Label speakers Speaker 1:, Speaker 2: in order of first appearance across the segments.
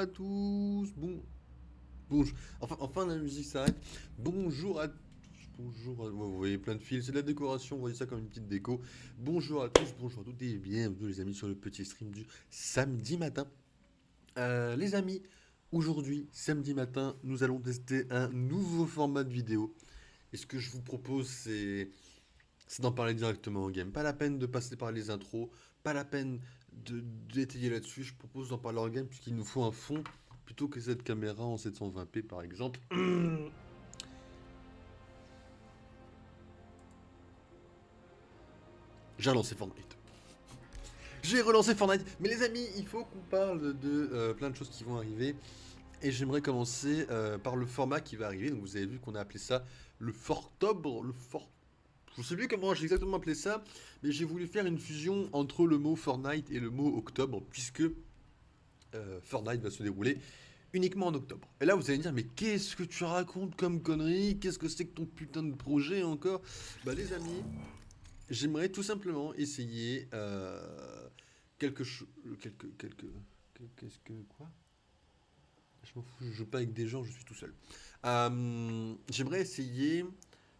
Speaker 1: tous. Enfin la musique s'arrête. Bonjour à tous. Bonjour à... Vous voyez plein de fils, c'est de la décoration, vous voyez ça comme une petite déco. Bonjour à tous, bonjour à toutes et bienvenue les amis sur le petit stream du samedi matin. Les amis, aujourd'hui, samedi matin, nous allons tester un nouveau format de vidéo. Et ce que je vous propose, c'est d'en parler directement en game. Pas la peine de passer par les intros, pas la peine d'étayer là-dessus. Je propose d'en parler en game puisqu'il nous faut un fond plutôt que cette caméra en 720p par exemple. J'ai relancé Fortnite. J'ai relancé Fortnite. Mais les amis, il faut qu'on parle de plein de choses qui vont arriver. Et j'aimerais commencer par le format qui va arriver. Donc vous avez vu qu'on a appelé ça le Fortobre, le Fort. Je ne sais plus comment j'ai exactement appelé ça, mais j'ai voulu faire une fusion entre le mot Fortnite et le mot octobre, puisque Fortnite va se dérouler uniquement en octobre. Et là, vous allez me dire, mais qu'est-ce que tu racontes comme connerie? Qu'est-ce que c'est que ton putain de projet encore? Bah, les amis, j'aimerais tout simplement essayer quelque chose. Qu'est-ce que. Quoi? Je m'en fous, je joue pas avec des gens, je suis tout seul. J'aimerais essayer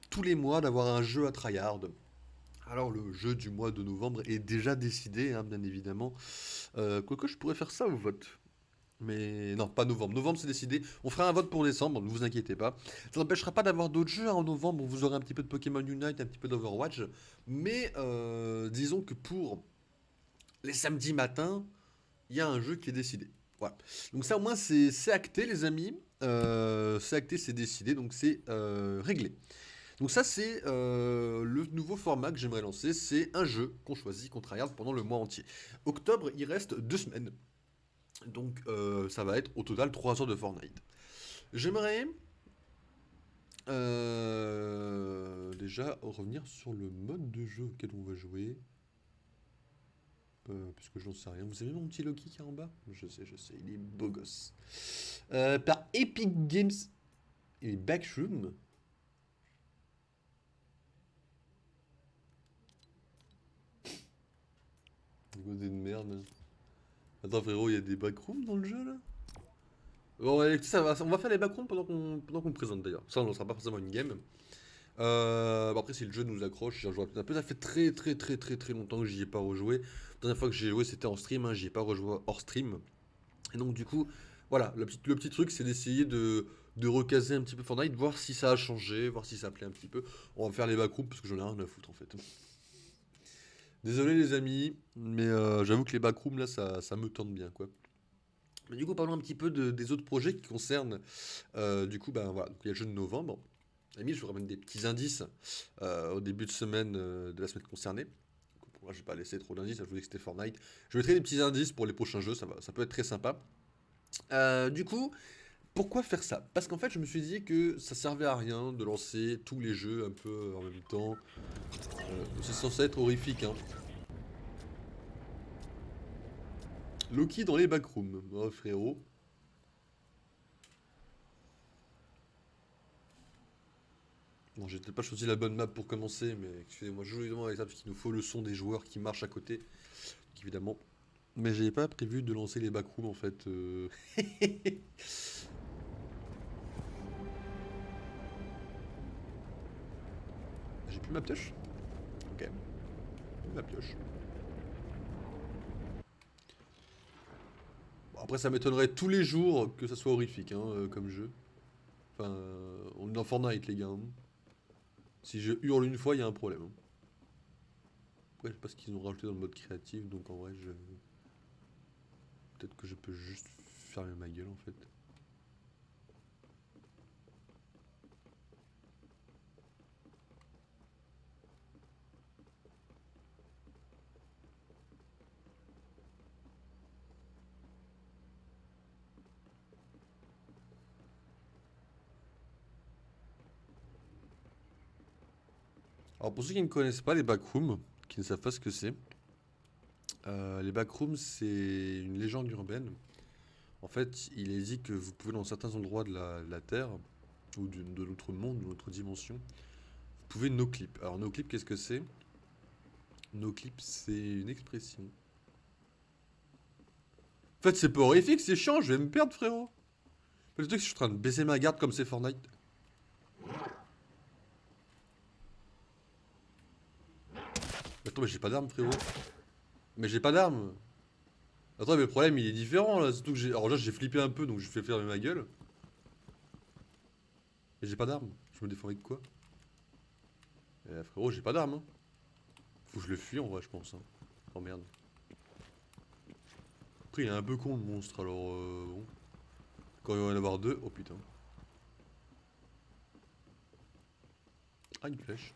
Speaker 1: tous les mois d'avoir un jeu à tryhard. Alors le jeu du mois de novembre est déjà décidé, hein, bien évidemment. Quoique je pourrais faire ça au vote. Mais non, pas novembre. Novembre c'est décidé. On fera un vote pour décembre, ne vous inquiétez pas. Ça n'empêchera pas d'avoir d'autres jeux, hein, en novembre. Vous aurez un petit peu de Pokémon Unite, un petit peu d'Overwatch. Mais disons que pour les samedis matins, il y a un jeu qui est décidé. Voilà. Donc ça au moins c'est acté les amis. C'est acté, c'est décidé, donc c'est réglé. Donc ça c'est le nouveau format que j'aimerais lancer, c'est un jeu qu'on choisit, qu'on tryhard pendant le mois entier. Octobre, il reste 2 semaines, donc ça va être au total 3 heures de Fortnite. J'aimerais déjà revenir sur le mode de jeu auquel on va jouer. Parce que j'en sais rien. Vous avez mon petit Loki qui est en bas? Je sais, il est beau gosse. Par Epic Games et Backroom. Côté de merde. Attends frérot, il y a des backrooms dans le jeu là? Bon, ouais, ça va, on va faire les backrooms pendant qu'on présente d'ailleurs. Ça, on lancera pas forcément une game. Bon, après, si le jeu nous accroche, j'y rejouerai peut-être un peu. Ça fait très très très très très longtemps que j'y ai pas rejoué. La dernière fois que j'ai joué, c'était en stream, hein, j'y ai pas rejoué hors stream. Et donc, du coup, voilà, le petit truc, c'est d'essayer de recaser un petit peu Fortnite, voir si ça a changé, voir si ça plaît un petit peu. On va faire les backrooms parce que j'en ai rien à foutre en fait. Désolé les amis, mais j'avoue que les backrooms là, ça me tente bien quoi. Mais du coup, parlons un petit peu des autres projets qui concernent. Du coup, ben voilà, donc, il y a le jeu de novembre. Ami, je vous ramène des petits indices au début de semaine de la semaine concernée. Donc, moi, je vais pas laisser trop d'indices, hein, je vous dis que c'était Fortnite. Je mettrai des petits indices pour les prochains jeux, ça peut être très sympa. Du coup, pourquoi faire ça? Parce qu'en fait, je me suis dit que ça servait à rien de lancer tous les jeux un peu en même temps. C'est censé être horrifique, hein. Loki dans les backrooms. Oh, frérot. Bon, j'ai peut-être pas choisi la bonne map pour commencer, mais excusez-moi, je joue évidemment avec ça parce qu'il nous faut le son des joueurs qui marchent à côté, donc évidemment. Mais j'avais pas prévu de lancer les backrooms en fait. J'ai plus ma pioche? Ok, plus ma pioche. Bon, après, ça m'étonnerait tous les jours que ça soit horrifique hein, comme jeu. Enfin, on est dans Fortnite, les gars, hein. Si je hurle une fois, il y a un problème, hein. Après, je sais pas ce qu'ils ont rajouté dans le mode créatif, donc en vrai, peut-être que je peux juste fermer ma gueule en fait. Alors pour ceux qui ne connaissent pas les backrooms, qui ne savent pas ce que c'est, les backrooms c'est une légende urbaine. En fait, il est dit que vous pouvez dans certains endroits de la Terre, ou de notre monde, de notre dimension, vous pouvez no-clip. Alors no-clip, qu'est-ce que c'est? No-clip, c'est une expression En fait, c'est pas horrifique, c'est chiant, je vais me perdre, frérot. Le truc, c'est que je suis en train de baisser ma garde comme c'est Fortnite. Attends, mais j'ai pas d'arme, frérot. Mais j'ai pas d'arme. Attends, mais le problème, il est différent, là. Surtout que j'ai... Alors là, j'ai flippé un peu, donc je fais fermer ma gueule. Et j'ai pas d'arme. Je me défends avec quoi? Frérot, j'ai pas d'arme, hein. Faut que je le fuis, en vrai, je pense, hein. Oh, merde. Après, il est un peu con, le monstre, alors... bon. Quand il va y en avoir deux... Oh, putain. Ah, une flèche.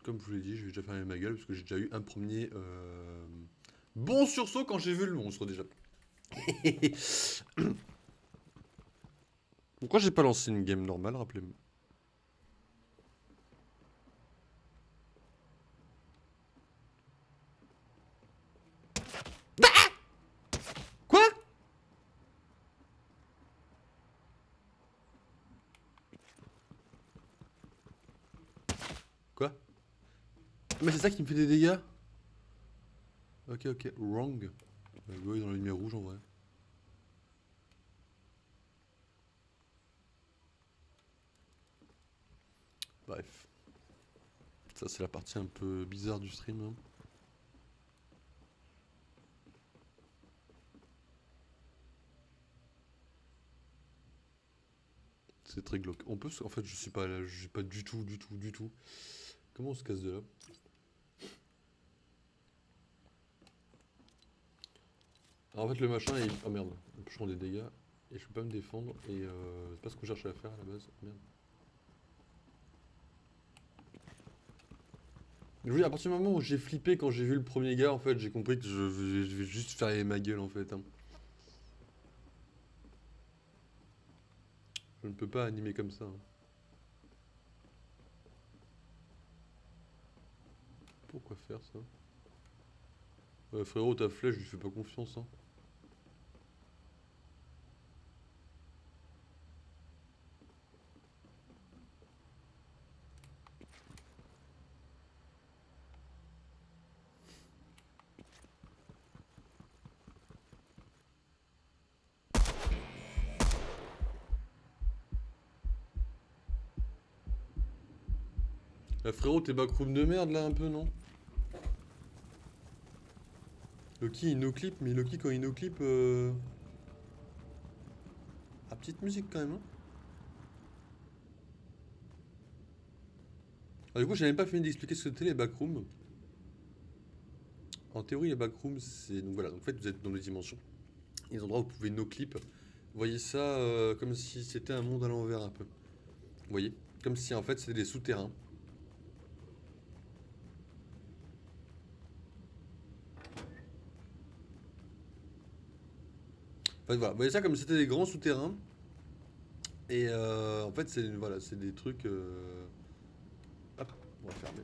Speaker 1: Comme je vous l'ai dit, je vais déjà fermer ma gueule, parce que j'ai déjà eu un premier... bon sursaut quand j'ai vu le monstre, déjà. Pourquoi j'ai pas lancé une game normale, rappelez-moi. Quoi? Quoi? Mais c'est ça qui me fait des dégâts? Ok, ok. Wrong. Go est dans la lumière rouge, en vrai. Bref. Ça, c'est la partie un peu bizarre du stream, hein. C'est très glauque. On peut... En fait, je sais pas, là, je sais pas du tout, du tout, du tout. Comment on se casse de là? Alors, en fait, le machin, il... Oh merde, je prends des dégâts. Et je peux pas me défendre. Et c'est pas ce qu'on cherchait à faire à la base. Merde. Oui, à partir du moment où j'ai flippé quand j'ai vu le premier gars, en fait, j'ai compris que je vais juste fermer ma gueule, en fait, hein. Je ne peux pas animer comme ça, hein. Pourquoi faire ça? Frérot, ta flèche, je lui fais pas confiance, hein. Frérot, t'es backroom de merde, là, un peu, non? Loki, il no-clip, mais Loki, quand il no-clip, ah, petite musique, quand même, hein. Ah, du coup, j'ai même pas fini d'expliquer ce que c'était les backrooms. En théorie, les backrooms, c'est... Donc voilà, donc, en fait, vous êtes dans les dimensions. Les endroits où vous pouvez no-clip. Vous voyez ça comme si c'était un monde à l'envers, un peu. Vous voyez? Comme si, en fait, c'était des souterrains. En fait, voilà, vous voyez ça comme si c'était des grands souterrains. Et en fait, c'est voilà, c'est des trucs... Hop, on va fermer.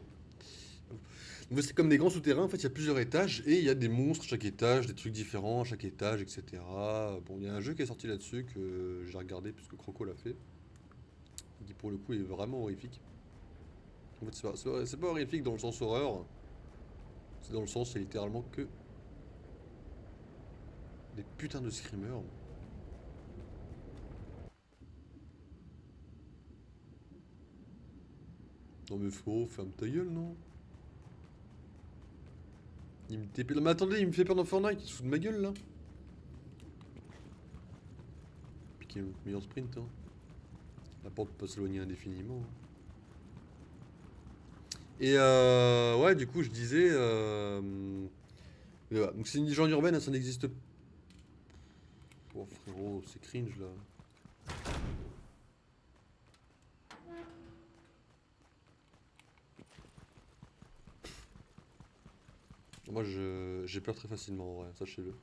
Speaker 1: Donc c'est comme des grands souterrains, en fait, il y a plusieurs étages et il y a des monstres à chaque étage, des trucs différents à chaque étage, etc. Bon, il y a un jeu qui est sorti là-dessus que j'ai regardé puisque Croco l'a fait, qui pour le coup est vraiment horrifique. En fait, c'est pas horrifique dans le sens horreur, c'est dans le sens, c'est littéralement que des putains de screamers. Non mais frérot, ferme ta gueule, non? Il me TP... Non mais attendez, il me fait peur dans Fortnite, il se fout de ma gueule là. Piquer le meilleur sprint, hein. La porte peut pas s'éloigner indéfiniment, hein. Et ouais, du coup, je disais. Mais voilà. Donc, c'est une légende urbaine, hein, ça n'existe pas. Oh frérot, c'est cringe là. Moi, j'ai peur très facilement en vrai, sachez-le.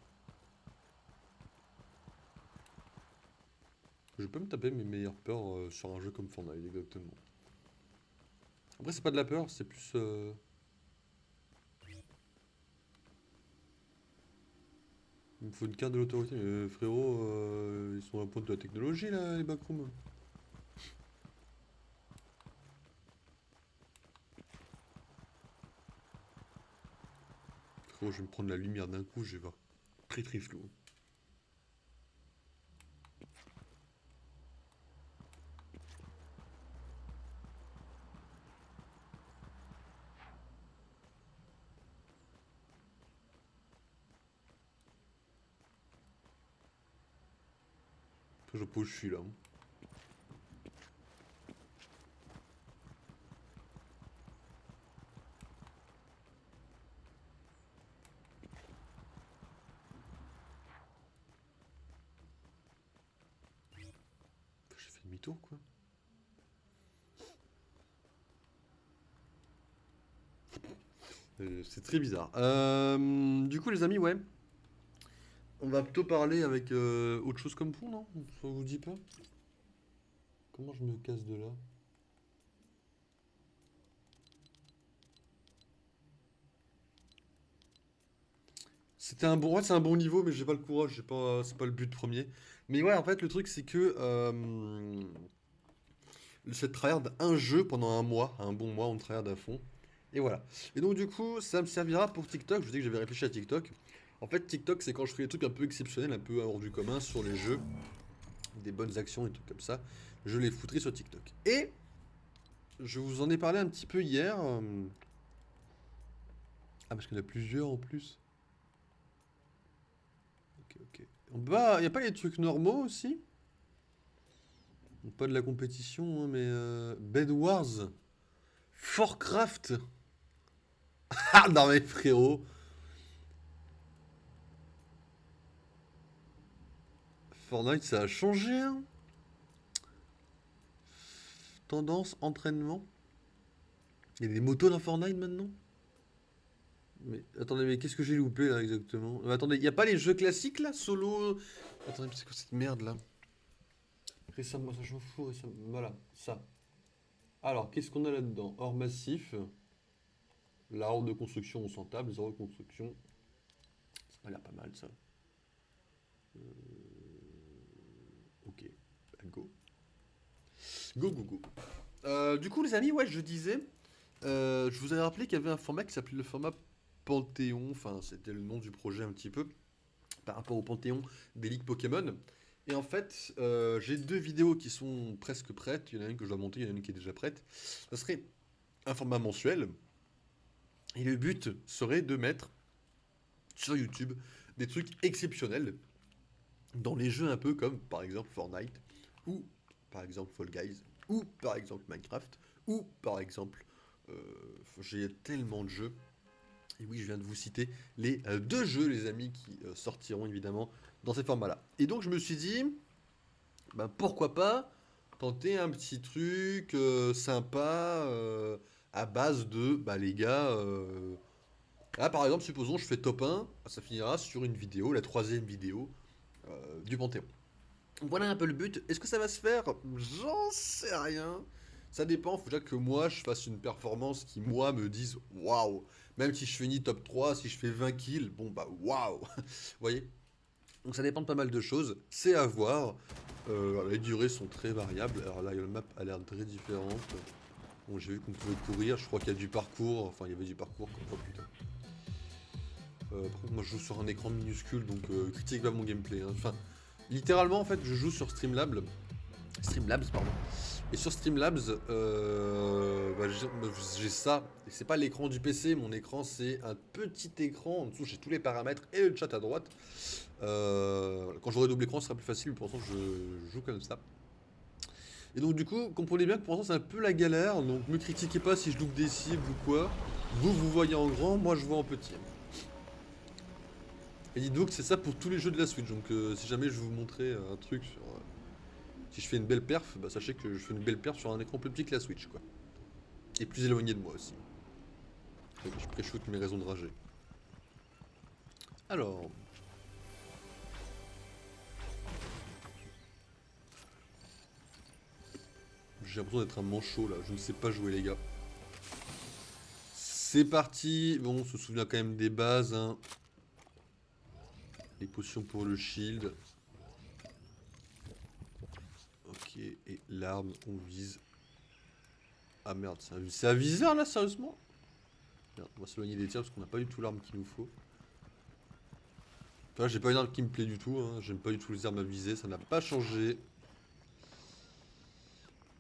Speaker 1: Je peux me taper mes meilleures peurs sur un jeu comme Fortnite, exactement. Après, c'est pas de la peur, c'est plus. Il me faut une carte de l'autorité. Mais frérot, ils sont à la pointe de la technologie là, les backrooms. Frérot, je vais me prendre la lumière d'un coup, je vais voir très très flou. Je sais pas où je suis là. J'ai fait demi-tour quoi. C'est très bizarre. Du coup les amis, ouais. On va plutôt parler avec autre chose comme vous, non? Ça vous dit pas? Comment je me casse de là? C'était un bon, ouais, c'est un bon niveau, mais j'ai pas le courage, j'ai pas, c'est pas le but premier. Mais ouais, en fait, le truc c'est que cette tryhard un jeu pendant un mois, un bon mois, on tryhard à fond. Et voilà. Et donc du coup, ça me servira pour TikTok. Je vous dis que j'avais réfléchi à TikTok. En fait, TikTok, c'est quand je fais des trucs un peu exceptionnels, un peu hors du commun sur les jeux, des bonnes actions et trucs comme ça. Je les foutrai sur TikTok. Et je vous en ai parlé un petit peu hier. Ah, parce qu'il y en a plusieurs en plus. Ok, ok. Bah, y a pas les trucs normaux aussi? Pas de la compétition, hein, mais Bed Wars, Forcraft. Ah non mais frérot, Fortnite ça a changé, hein. Tendance, entraînement. Il y a des motos dans Fortnite maintenant? Mais attendez, mais qu'est-ce que j'ai loupé là exactement? Attendez, il y a pas les jeux classiques là, solo? Attendez, mais c'est quoi cette merde là? Récemment, ça je m'en fous, récemment. Voilà, ça. Alors, qu'est-ce qu'on a là-dedans? Or massif, la horde de construction, on s'en table, zéro construction. Ça m'a l'air pas mal ça. Ok, bah, go. Go, go, go. Du coup, les amis, ouais, je disais, je vous avais rappelé qu'il y avait un format qui s'appelait le format Panthéon, enfin, c'était le nom du projet un petit peu, par rapport au Panthéon des ligues Pokémon. Et en fait, j'ai deux vidéos qui sont presque prêtes. Il y en a une que je dois monter, il y en a une qui est déjà prête. Ça serait un format mensuel. Et le but serait de mettre sur YouTube des trucs exceptionnels dans les jeux un peu comme par exemple Fortnite, ou par exemple Fall Guys, ou par exemple Minecraft, ou par exemple, euh, j'ai tellement de jeux. Et oui, je viens de vous citer les deux jeux, les amis, qui sortiront évidemment dans ces formats-là. Et donc je me suis dit, bah, pourquoi pas tenter un petit truc sympa à base de, bah les gars, là par exemple, supposons je fais top 1, ça finira sur une vidéo, la troisième vidéo du Panthéon. Voilà un peu le but. Est-ce que ça va se faire? J'en sais rien. Ça dépend, faut déjà que moi je fasse une performance qui moi me dise waouh. Même si je finis top 3, si je fais 20 kills, bon bah waouh. Vous voyez? Donc ça dépend de pas mal de choses. C'est à voir. Les durées sont très variables. Alors là, la map a l'air très différente. Bon, j'ai vu qu'on pouvait courir. Je crois qu'il y a du parcours. Enfin, il y avait du parcours. Oh putain. Par contre, moi je joue sur un écran minuscule, donc critique pas mon gameplay, hein. Enfin, littéralement, en fait, je joue sur Streamlabs. Streamlabs, pardon. Et sur Streamlabs, bah, j'ai ça. Et c'est pas l'écran du PC, mon écran c'est un petit écran. En dessous, j'ai tous les paramètres et le chat à droite. Quand j'aurai double écran, ce sera plus facile. Pour l'instant, je joue comme ça. Et donc, du coup, comprenez bien que pour l'instant, c'est un peu la galère. Donc, me critiquez pas si je loupe des cibles ou quoi. Vous, vous voyez en grand, moi, je vois en petit. Et dites donc que c'est ça pour tous les jeux de la Switch. Donc, si jamais je vous montrais un truc sur. Si je fais une belle perf, bah, sachez que je fais une belle perf sur un écran plus petit que la Switch, quoi. Et plus éloigné de moi aussi. Je pré-shoot mes raisons de rager. Alors. J'ai l'impression d'être un manchot là, je ne sais pas jouer les gars. C'est parti. Bon, on se souvient quand même des bases, hein. Les potions pour le shield. Ok, et l'arme, on vise. Ah merde, c'est un viseur là, sérieusement? Merde, on va s'éloigner des tirs parce qu'on n'a pas du tout l'arme qu'il nous faut. Enfin, j'ai pas une arme qui me plaît du tout, hein. J'aime pas du tout les armes à viser, ça n'a pas changé.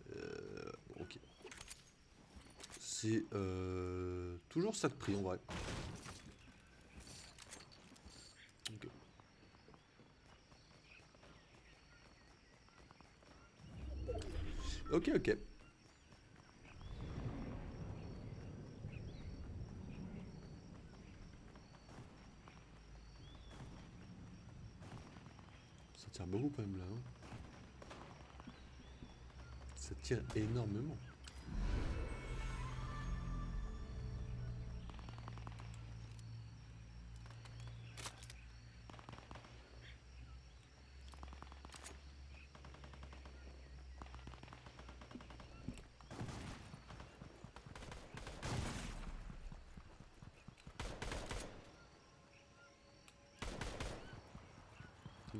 Speaker 1: Bon, ok. C'est toujours ça de prix en vrai. Ok. Ok, ok. Ça tire beaucoup quand même là, hein. Ça tire énormément.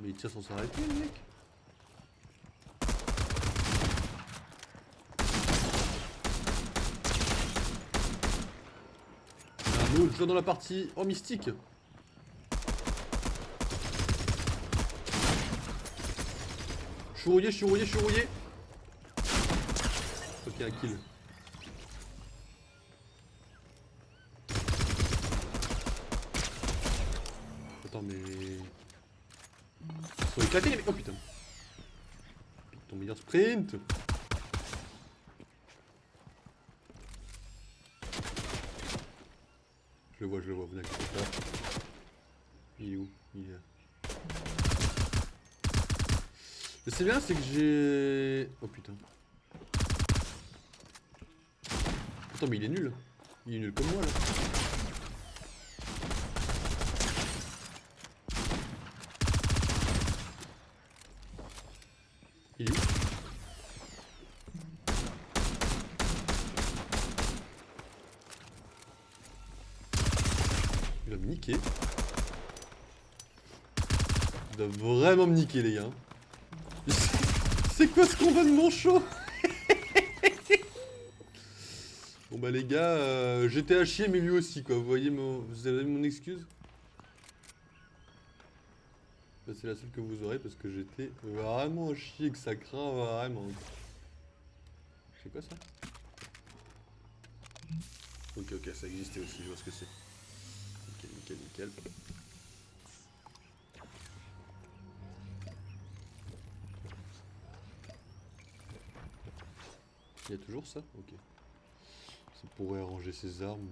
Speaker 1: Mais il tire sans s'arrêter, le mec. Un autre joueur dans la partie. Oh, mystique. Je suis rouillé, je suis rouillé, je suis rouillé. Ok, un kill. Attends, mais... Ils sont éclatés les mecs. Oh putain. Ton meilleur sprint. Je le vois, vous inquiétez pas. Il est où? Il est là. Mais c'est bien, c'est que j'ai... Oh putain. Attends, mais il est nul. Il est nul comme moi là. Il est où? Il va me niquer. Il va vraiment me niquer les gars. C'est quoi ce combat de manchot? Bon bah les gars, j'étais à chier mais lui aussi quoi. Vous avez mon excuse? Bah, c'est la seule que vous aurez parce que j'étais vraiment à chier, que ça craint vraiment. C'est quoi ça? Ok, ok, ça existait aussi, je vois ce que c'est. Nickel, nickel, nickel. Il y a toujours ça? Ok. Ça pourrait arranger ses armes.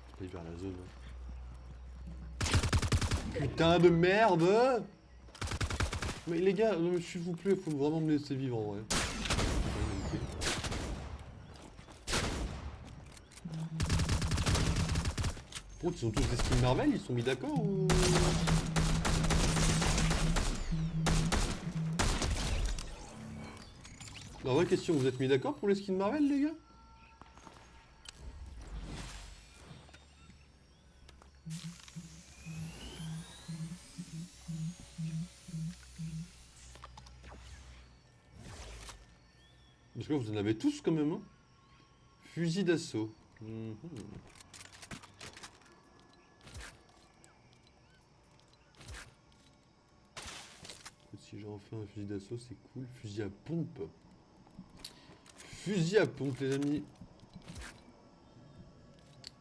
Speaker 1: Faut aller vers la zone. Hein. Putain de merde! Mais les gars, non, mais s'il vous plaît, faut vraiment me laisser vivre en vrai. Ils sont tous des skins Marvel, ils sont mis d'accord ou... La vraie question, vous êtes mis d'accord pour les skins Marvel les gars? Parce que vous en avez tous quand même, hein. Fusil d'assaut. Si j'en fais un fusil d'assaut, c'est cool. Fusil à pompe. Fusil à pompe, les amis.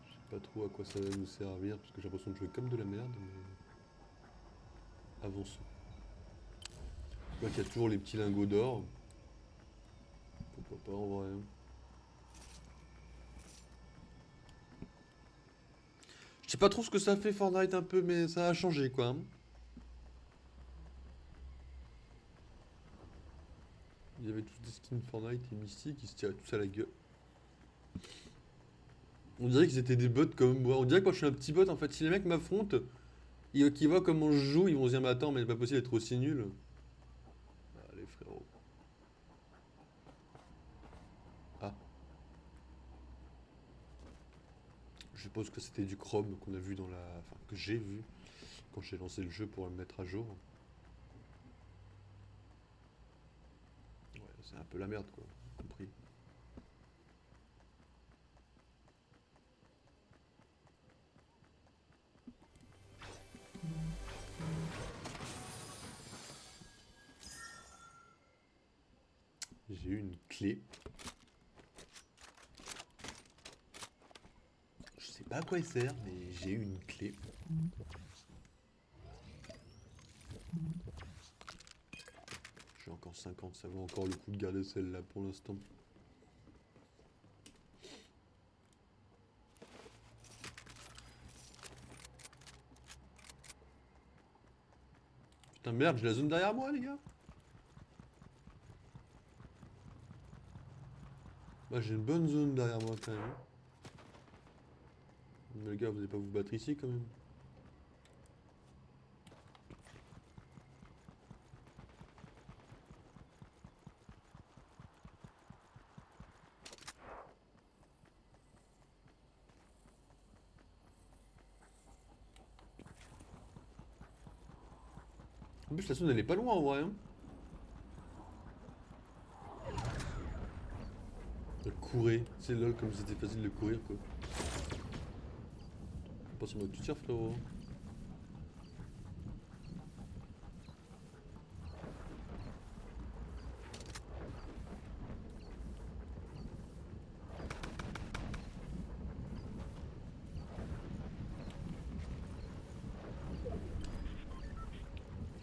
Speaker 1: Je sais pas trop à quoi ça va nous servir, parce que j'ai l'impression de jouer comme de la merde, mais... Avançons. Je vois qu'il y a toujours les petits lingots d'or. Pourquoi pas en vrai. Je sais pas trop ce que ça fait Fortnite un peu, mais ça a changé quoi. Hein. Il y avait tous des skins Fortnite et Mystique, ils se tiraient tous à la gueule. On dirait qu'ils étaient des bots comme moi. On dirait que moi je suis un petit bot en fait. Si les mecs m'affrontent, qu'ils voient comment je joue, ils vont se dire mais attends, mais c'est pas possible d'être aussi nul. Allez frérot. Ah. Je suppose que c'était du Chrome qu'on a vu dans la... Enfin, que j'ai vu quand j'ai lancé le jeu pour le mettre à jour. c'est un peu la merde quoi, compris. J'ai eu une clé. Je sais pas à quoi elle sert, mais j'ai eu une clé. J'ai encore 50, ça vaut encore le coup de garder celle-là pour l'instant. Putain merde, j'ai la zone derrière moi les gars. Bah j'ai une bonne zone derrière moi quand même. Mais les gars, vous allez pas vous battre ici quand même. En plus la zone elle est pas loin en vrai hein. Courir, c'est lol comme c'était facile de courir quoi. Pas sur moi que tu tires frérot.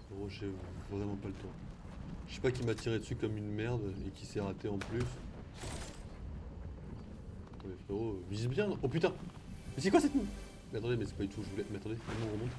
Speaker 1: Frérot j'ai vraiment pas le temps. Je sais pas qui m'a tiré dessus comme une merde et qui s'est raté en plus. Mais frérot, vise bien. Oh putain. Mais c'est quoi cette move? Mais attendez, mais c'est pas du tout, je voulais. Mais attendez, comment on remonte?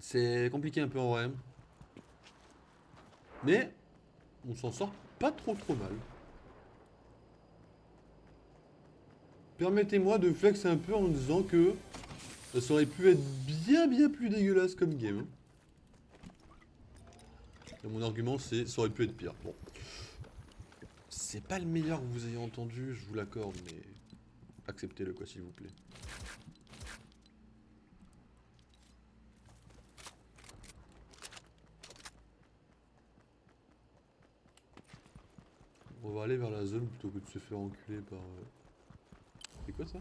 Speaker 1: C'est compliqué un peu en vrai. Mais on s'en sort pas trop mal. Permettez-moi de flex un peu en disant que ça aurait pu être bien plus dégueulasse comme game. Hein. Et mon argument c'est ça aurait pu être pire. Bon. C'est pas le meilleur que vous ayez entendu, je vous l'accorde, mais acceptez-le quoi s'il vous plaît. On va aller vers la zone plutôt que de se faire enculer par... C'est quoi ça?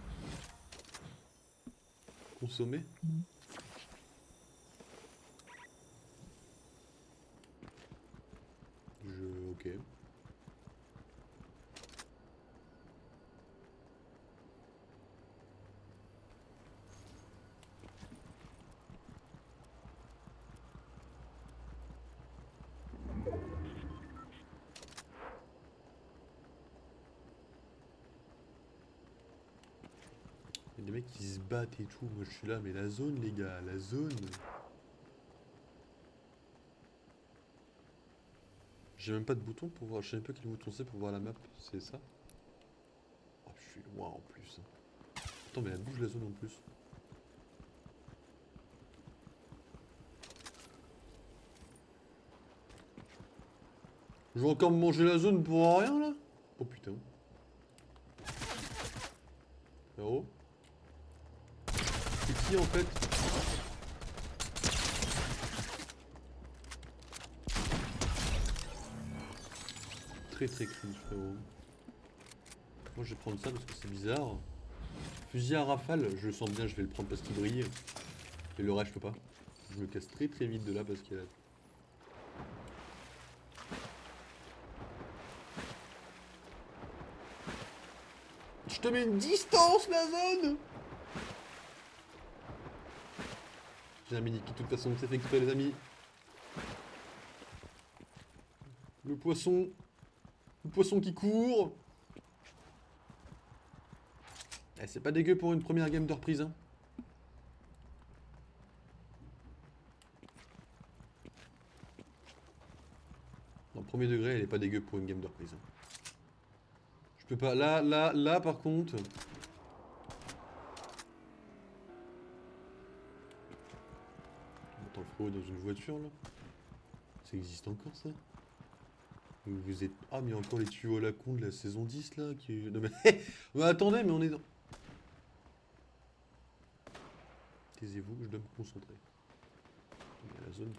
Speaker 1: Consommer? Ok. Il y a des mecs qui se battent et tout, moi je suis là, mais la zone les gars, la zone. J'ai même pas de bouton pour voir, je sais même pas quel bouton c'est pour voir la map, c'est ça? Oh je suis loin en plus. Attends mais elle bouge la zone en plus. Je vais encore me manger la zone pour rien là? Oh putain. Frérot. C'est qui en fait? Très cringe frérot. Moi je vais prendre ça parce que c'est bizarre. Fusil à rafale, je le sens bien, je vais le prendre parce qu'il brille. Et le reste je peux pas. Je me casse très vite de là parce qu'il y a... Je te mets une distance la zone. J'ai un mini qui de toute façon c'est fait exprès les amis. Le poisson qui court. Eh, c'est pas dégueu pour une première game de reprise, hein. Dans le premier degré, elle est pas dégueu pour une game de reprise, hein. Je peux pas... Là, par contre... On entend le frérot dans une voiture, là. Ça existe encore, ça? Vous êtes... Ah, mais il y a encore les tuyaux à la con de la saison 10, là, qui... Non, mais... mais attendez, mais on est dans... Taisez-vous, je dois me concentrer. Il y a la zone.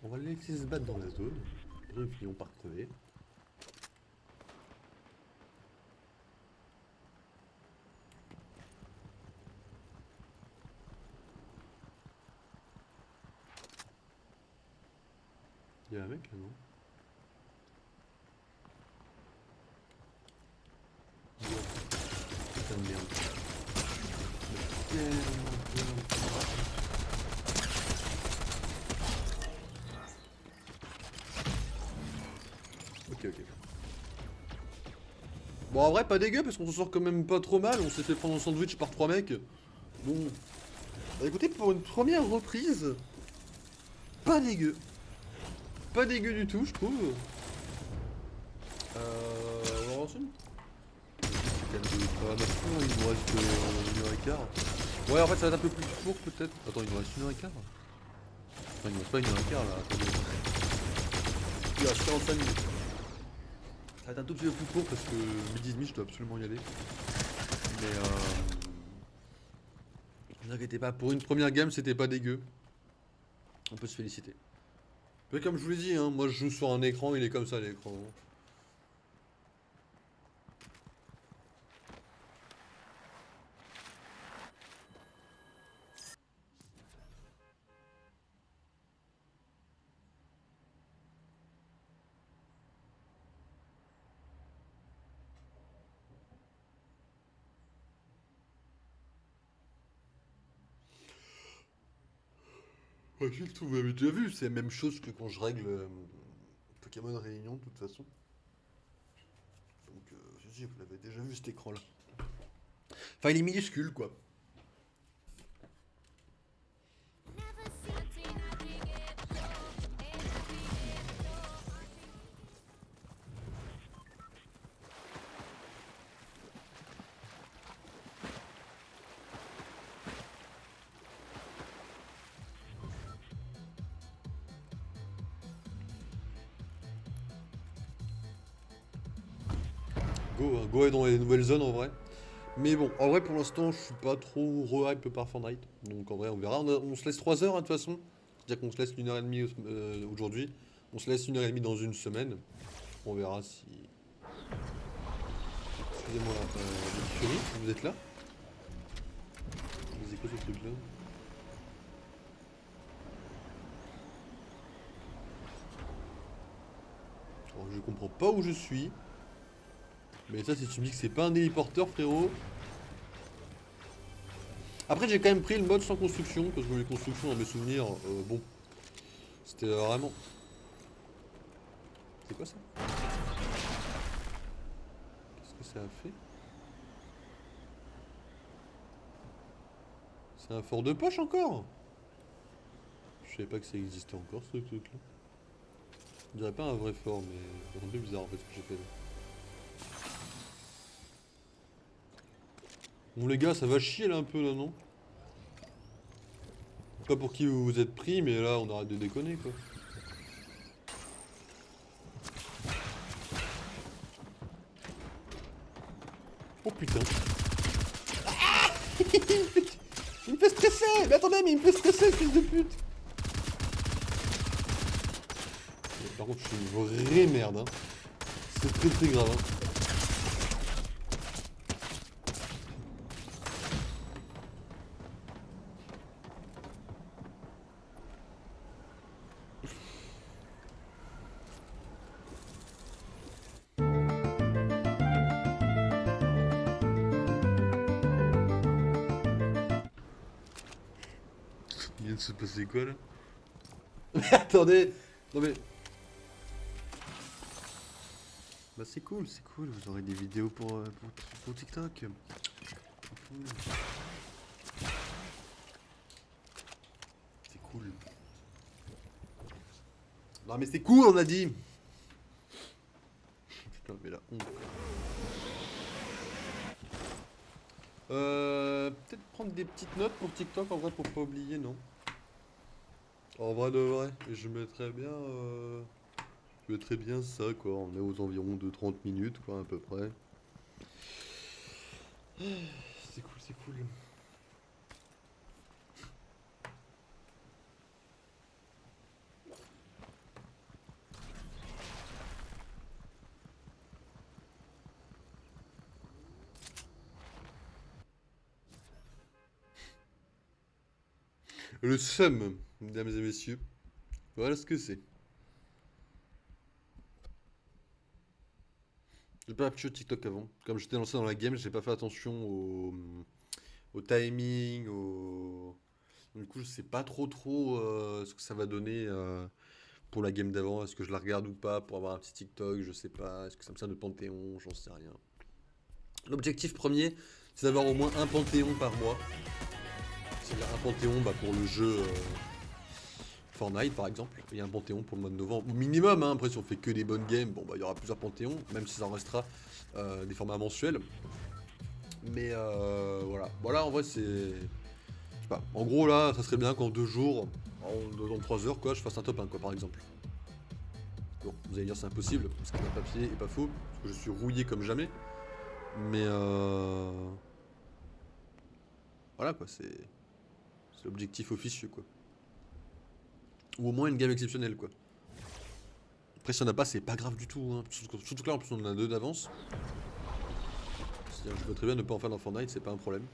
Speaker 1: On va les laisser se battre dans la zone. Après, ils finiront par crever. Il y a un mec, là, non? Putain de merde. Ok. Bon, en vrai, pas dégueu, parce qu'on s'en sort quand même pas trop mal. On s'est fait prendre un sandwich par 3 mecs. Bon. Bah écoutez, pour une première reprise, pas dégueu. Pas dégueu du tout, je trouve. On va ensemble. Il nous reste 1h15. Ouais, en fait, ça va être un peu plus court, peut-être. Attends, il nous reste 1h15. Enfin, il nous reste pas 1h15, là. Attendez. Il reste 45 minutes. Ça va être un tout petit peu plus court parce que midi et demi, je dois absolument y aller. Mais ne vous inquiétez pas, pour une première game, c'était pas dégueu. On peut se féliciter. Mais comme je vous l'ai dit, hein, moi je joue sur un écran, il est comme ça l'écran. Ouais, j'ai tout, vous avez déjà vu, c'est la même chose que quand je règle Pokémon Réunion de toute façon. Donc, si, vous l'avez déjà vu cet écran là. Enfin, il est minuscule quoi. Go est dans les nouvelles zones en vrai. Mais bon, en vrai pour l'instant je suis pas trop re-hype par Fortnite. Donc en vrai on verra. On se laisse 3 heures hein, de toute façon. C'est-à-dire qu'on se laisse 1h30 aujourd'hui. On se laisse 1h30 dans une semaine. On verra si... Excusez-moi, Fury, vous êtes là? C'est quoi ce truc là? Alors, je comprends pas où je suis. Mais ça, si tu me dis que c'est pas un téléporteur, frérot. Après, j'ai quand même pris le mode sans construction, parce que les constructions, dans mes souvenirs, bon, c'était vraiment... C'est quoi ça? Qu'est-ce que ça a fait? C'est un fort de poche encore? Je savais pas que ça existait encore, ce truc-là. Je dirais pas un vrai fort, mais c'est un peu bizarre en fait ce que j'ai fait là. Bon les gars, ça va chier là un peu là, non? Pas pour qui vous vous êtes pris, mais là on arrête de déconner quoi. Oh putain. Ah il me fait stresser. Mais attendez, mais il me fait stresser, fils de pute. Par contre, je suis une vraie merde, hein. C'est très grave, hein. Il vient de se passer quoi là? Mais attendez. Non mais... Bah c'est cool, vous aurez des vidéos pour TikTok. cool. C'est cool. Non mais c'est cool, on a dit. Putain, mais la honte. Peut-être prendre des petites notes pour TikTok en vrai pour pas oublier, non? En vrai de vrai, je mettrais bien ça quoi, on est aux environs de 30 minutes quoi à peu près. C'est cool, c'est cool. Le seum, mesdames et messieurs. Voilà ce que c'est. J'ai pas appris TikTok avant. Comme j'étais lancé dans la game, j'ai pas fait attention au timing, au... Du coup, je sais pas trop ce que ça va donner pour la game d'avant. Est-ce que je la regarde ou pas pour avoir un petit TikTok? Je sais pas. Est-ce que ça me sert de Panthéon? J'en sais rien. L'objectif premier, c'est d'avoir au moins un Panthéon par mois. C'est-à-dire un Panthéon bah, pour le jeu Fortnite par exemple, et un Panthéon pour le mois de novembre. Au minimum, hein. Après si on fait que des bonnes games, bon bah il y aura plusieurs Panthéons, même si ça en restera des formats mensuels. Mais voilà. Voilà en vrai c'est. Je sais pas. En gros là, ça serait bien qu'en 2 jours, dans 3 heures quoi, je fasse un top 1 quoi par exemple. Bon, vous allez dire c'est impossible, parce que le papier est pas faux, parce que je suis rouillé comme jamais. Mais voilà quoi, c'est l'objectif officieux quoi. Ou au moins une game exceptionnelle quoi. Après si on n'a pas c'est pas grave du tout hein. Surtout que là en plus on en a 2 d'avance. C'est-à-dire je peux très bien ne pas en faire dans Fortnite, c'est pas un problème.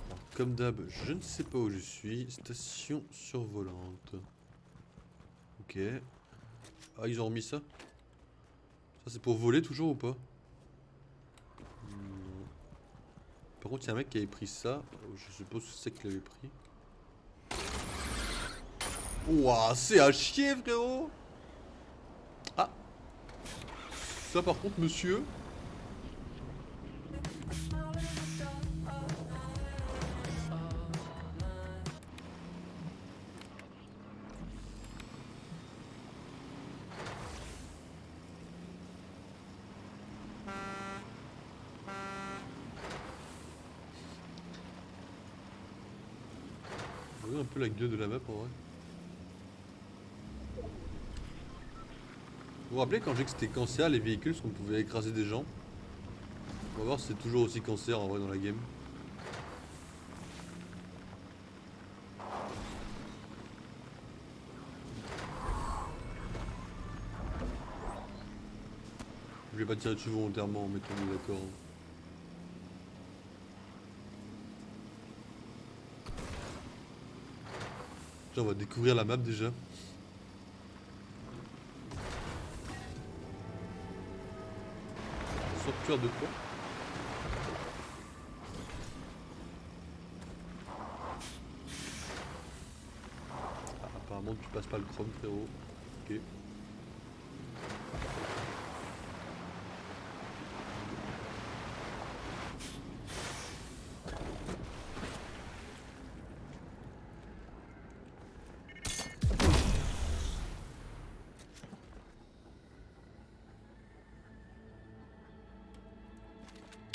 Speaker 1: Alors, comme d'hab, je ne sais pas où je suis. Station survolante. Ok. Ah ils ont remis ça? Ça c'est pour voler toujours ou pas? Non. Par contre il y a un mec qui avait pris ça. Je suppose que c'est qu'il l'avait pris. Ouah, c'est à chier frérot. Ah, ça par contre monsieur. Vous voyez un peu la gueule de la map en vrai. Vous vous rappelez quand j'ai dit que c'était cancer les véhicules, parce qu'on pouvait écraser des gens? On va voir si c'est toujours aussi cancer en vrai dans la game. Je vais pas tirer dessus volontairement, mettons-nous d'accord. Déjà on va découvrir la map déjà. Sortir de quoi? Ah, apparemment tu passes pas le chrome frérot. Ok.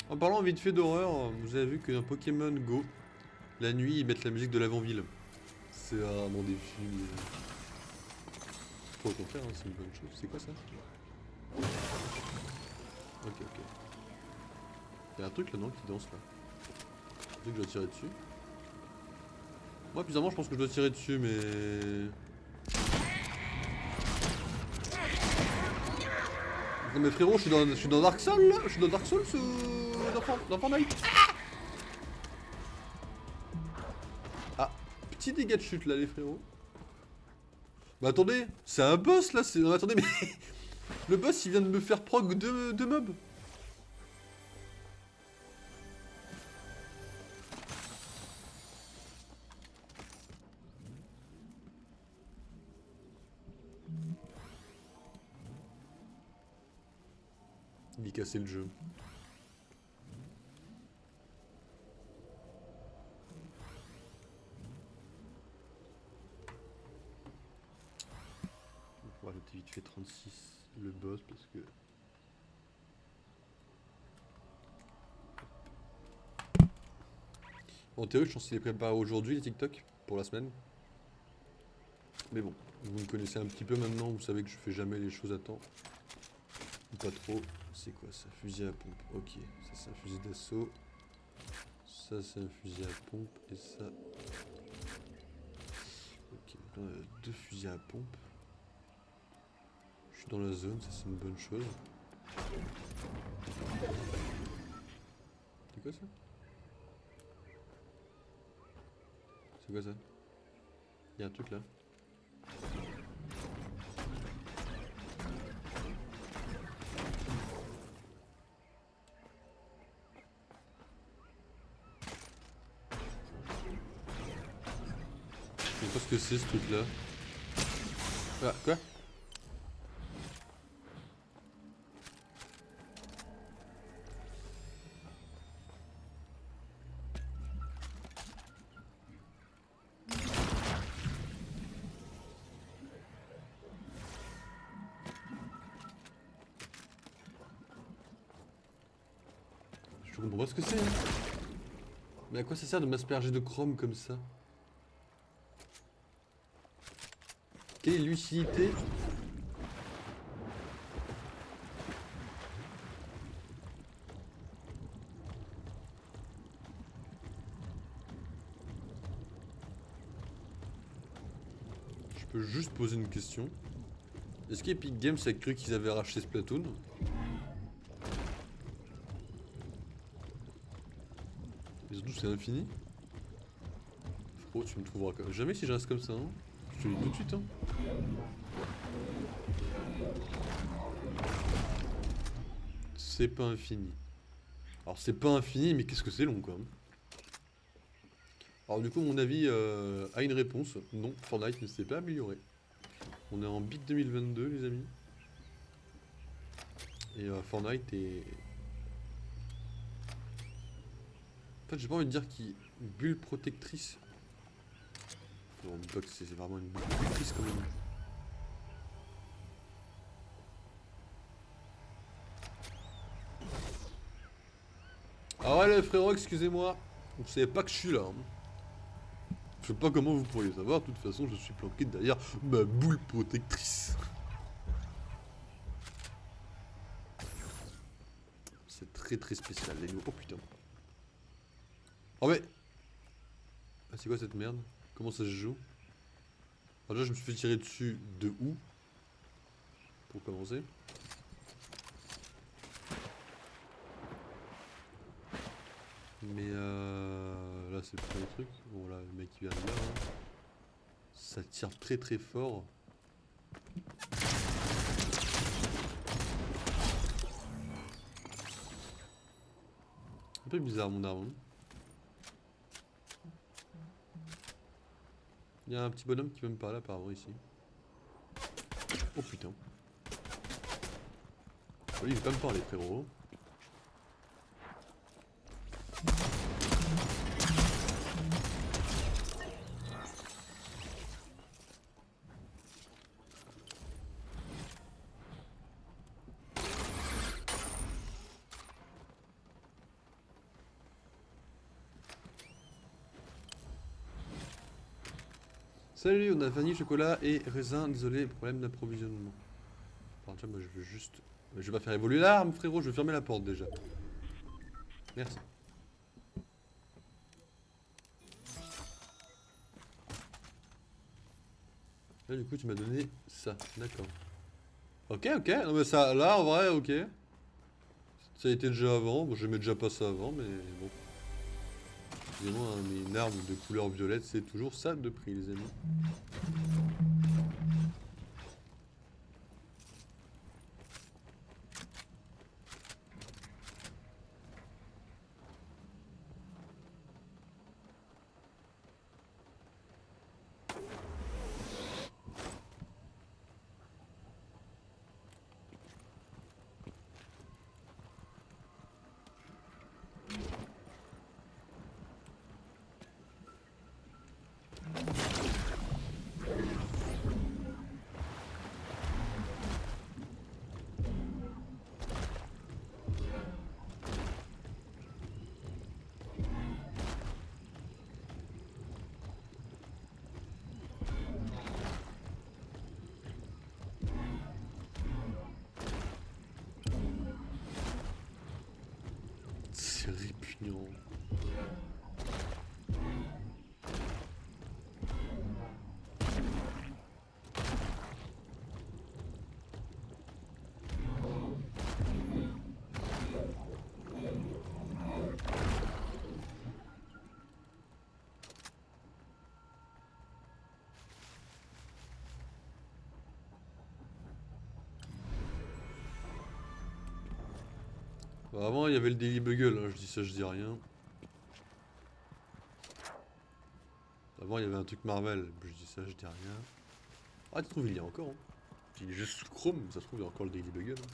Speaker 1: En parlant vite fait d'horreur, vous avez vu que dans Pokémon Go, la nuit ils mettent la musique de l'avant-ville. C'est rarement des films. Pas au contraire, hein, c'est une bonne chose. C'est quoi ça? Ok, ok. Il y a un truc là non qui danse là. Je sais que je dois tirer dessus. Moi, bizarrement, je pense que je dois tirer dessus, mais. Non, mais frérot, je suis dans Dark Souls là. Je suis dans Dark Souls ou dans Fortnite. Ah, petit dégât de chute là, les frérots. Bah attendez, c'est un boss là. Non, attendez, mais. Le boss il vient de me faire proc deux mobs. Il cassait le jeu. On va noter vite fait 36 le boss parce que... En théorie, je pense qu'il est préparé aujourd'hui les TikTok pour la semaine. Mais bon, vous me connaissez un petit peu maintenant, vous savez que je fais jamais les choses à temps. Ou pas trop. C'est quoi ça? Fusil à pompe. Ok, ça c'est un fusil d'assaut. Ça c'est un fusil à pompe. Et ça... Ok, donc là on a 2 fusils à pompe. Je suis dans la zone, ça c'est une bonne chose. C'est quoi ça? C'est quoi ça? Il y a un truc là. Je sais pas ce que c'est ce truc là. Ah, quoi? Je comprends pas ce que c'est. Hein. Mais à quoi ça sert de m'asperger de chrome comme ça? Quelle est l'utilité? Je peux juste poser une question. Est-ce qu'Epic Games a cru qu'ils avaient racheté Splatoon? Et surtout c'est infini? Frérot, tu me trouveras jamais si je reste comme ça, hein. Je te le dis tout de suite, hein. C'est pas infini. Alors c'est pas infini, mais qu'est-ce que c'est long, quoi. Alors du coup, mon avis a une réponse. Non, Fortnite ne s'est pas amélioré. On est en bit 2022, les amis. Et Fortnite est... En fait, j'ai pas envie de dire qu'il... Bulle protectrice. On dit pas que c'est vraiment une bulle protectrice, quand même. Ah ouais, les frérots, excusez-moi. Vous savez pas que je suis là. Hein. Je sais pas comment vous pourriez savoir. De toute façon, je suis planqué derrière ma boule protectrice. C'est très très spécial, les loups. Oh putain. Oh mais... Ah, c'est quoi cette merde? Comment ça se joue? Alors déjà, je me suis fait tirer dessus de où? Pour commencer. Mais là c'est pas le truc. Bon là le mec il vient de là. Hein. Ça tire très très fort. Un peu bizarre mon arme. Hein. Il y a un petit bonhomme qui veut me parler apparemment ici. Oh putain. Lui il veut pas me parler frérot. Salut, on a vanille, chocolat et raisin. Désolé, problème d'approvisionnement. Enfin, moi je veux juste... Je vais pas faire évoluer l'arme frérot, je vais fermer la porte déjà. Merci. Là du coup tu m'as donné ça, d'accord. Ok, ok, non mais ça, là en vrai, ok. Ça a été déjà avant, bon j'aimais déjà pas ça avant, mais bon. Excusez-moi, hein, mais une arme de couleur violette, c'est toujours ça de prix les amis. Non. Bah, avant il y avait le Daily Bugle, hein, je dis ça, je dis rien. Avant il y avait un truc Marvel, je dis ça, je dis rien. Ah, tu trouves il y a encore, hein. Il est juste sous Chrome, mais ça se trouve il y a encore le Daily Bugle, hein.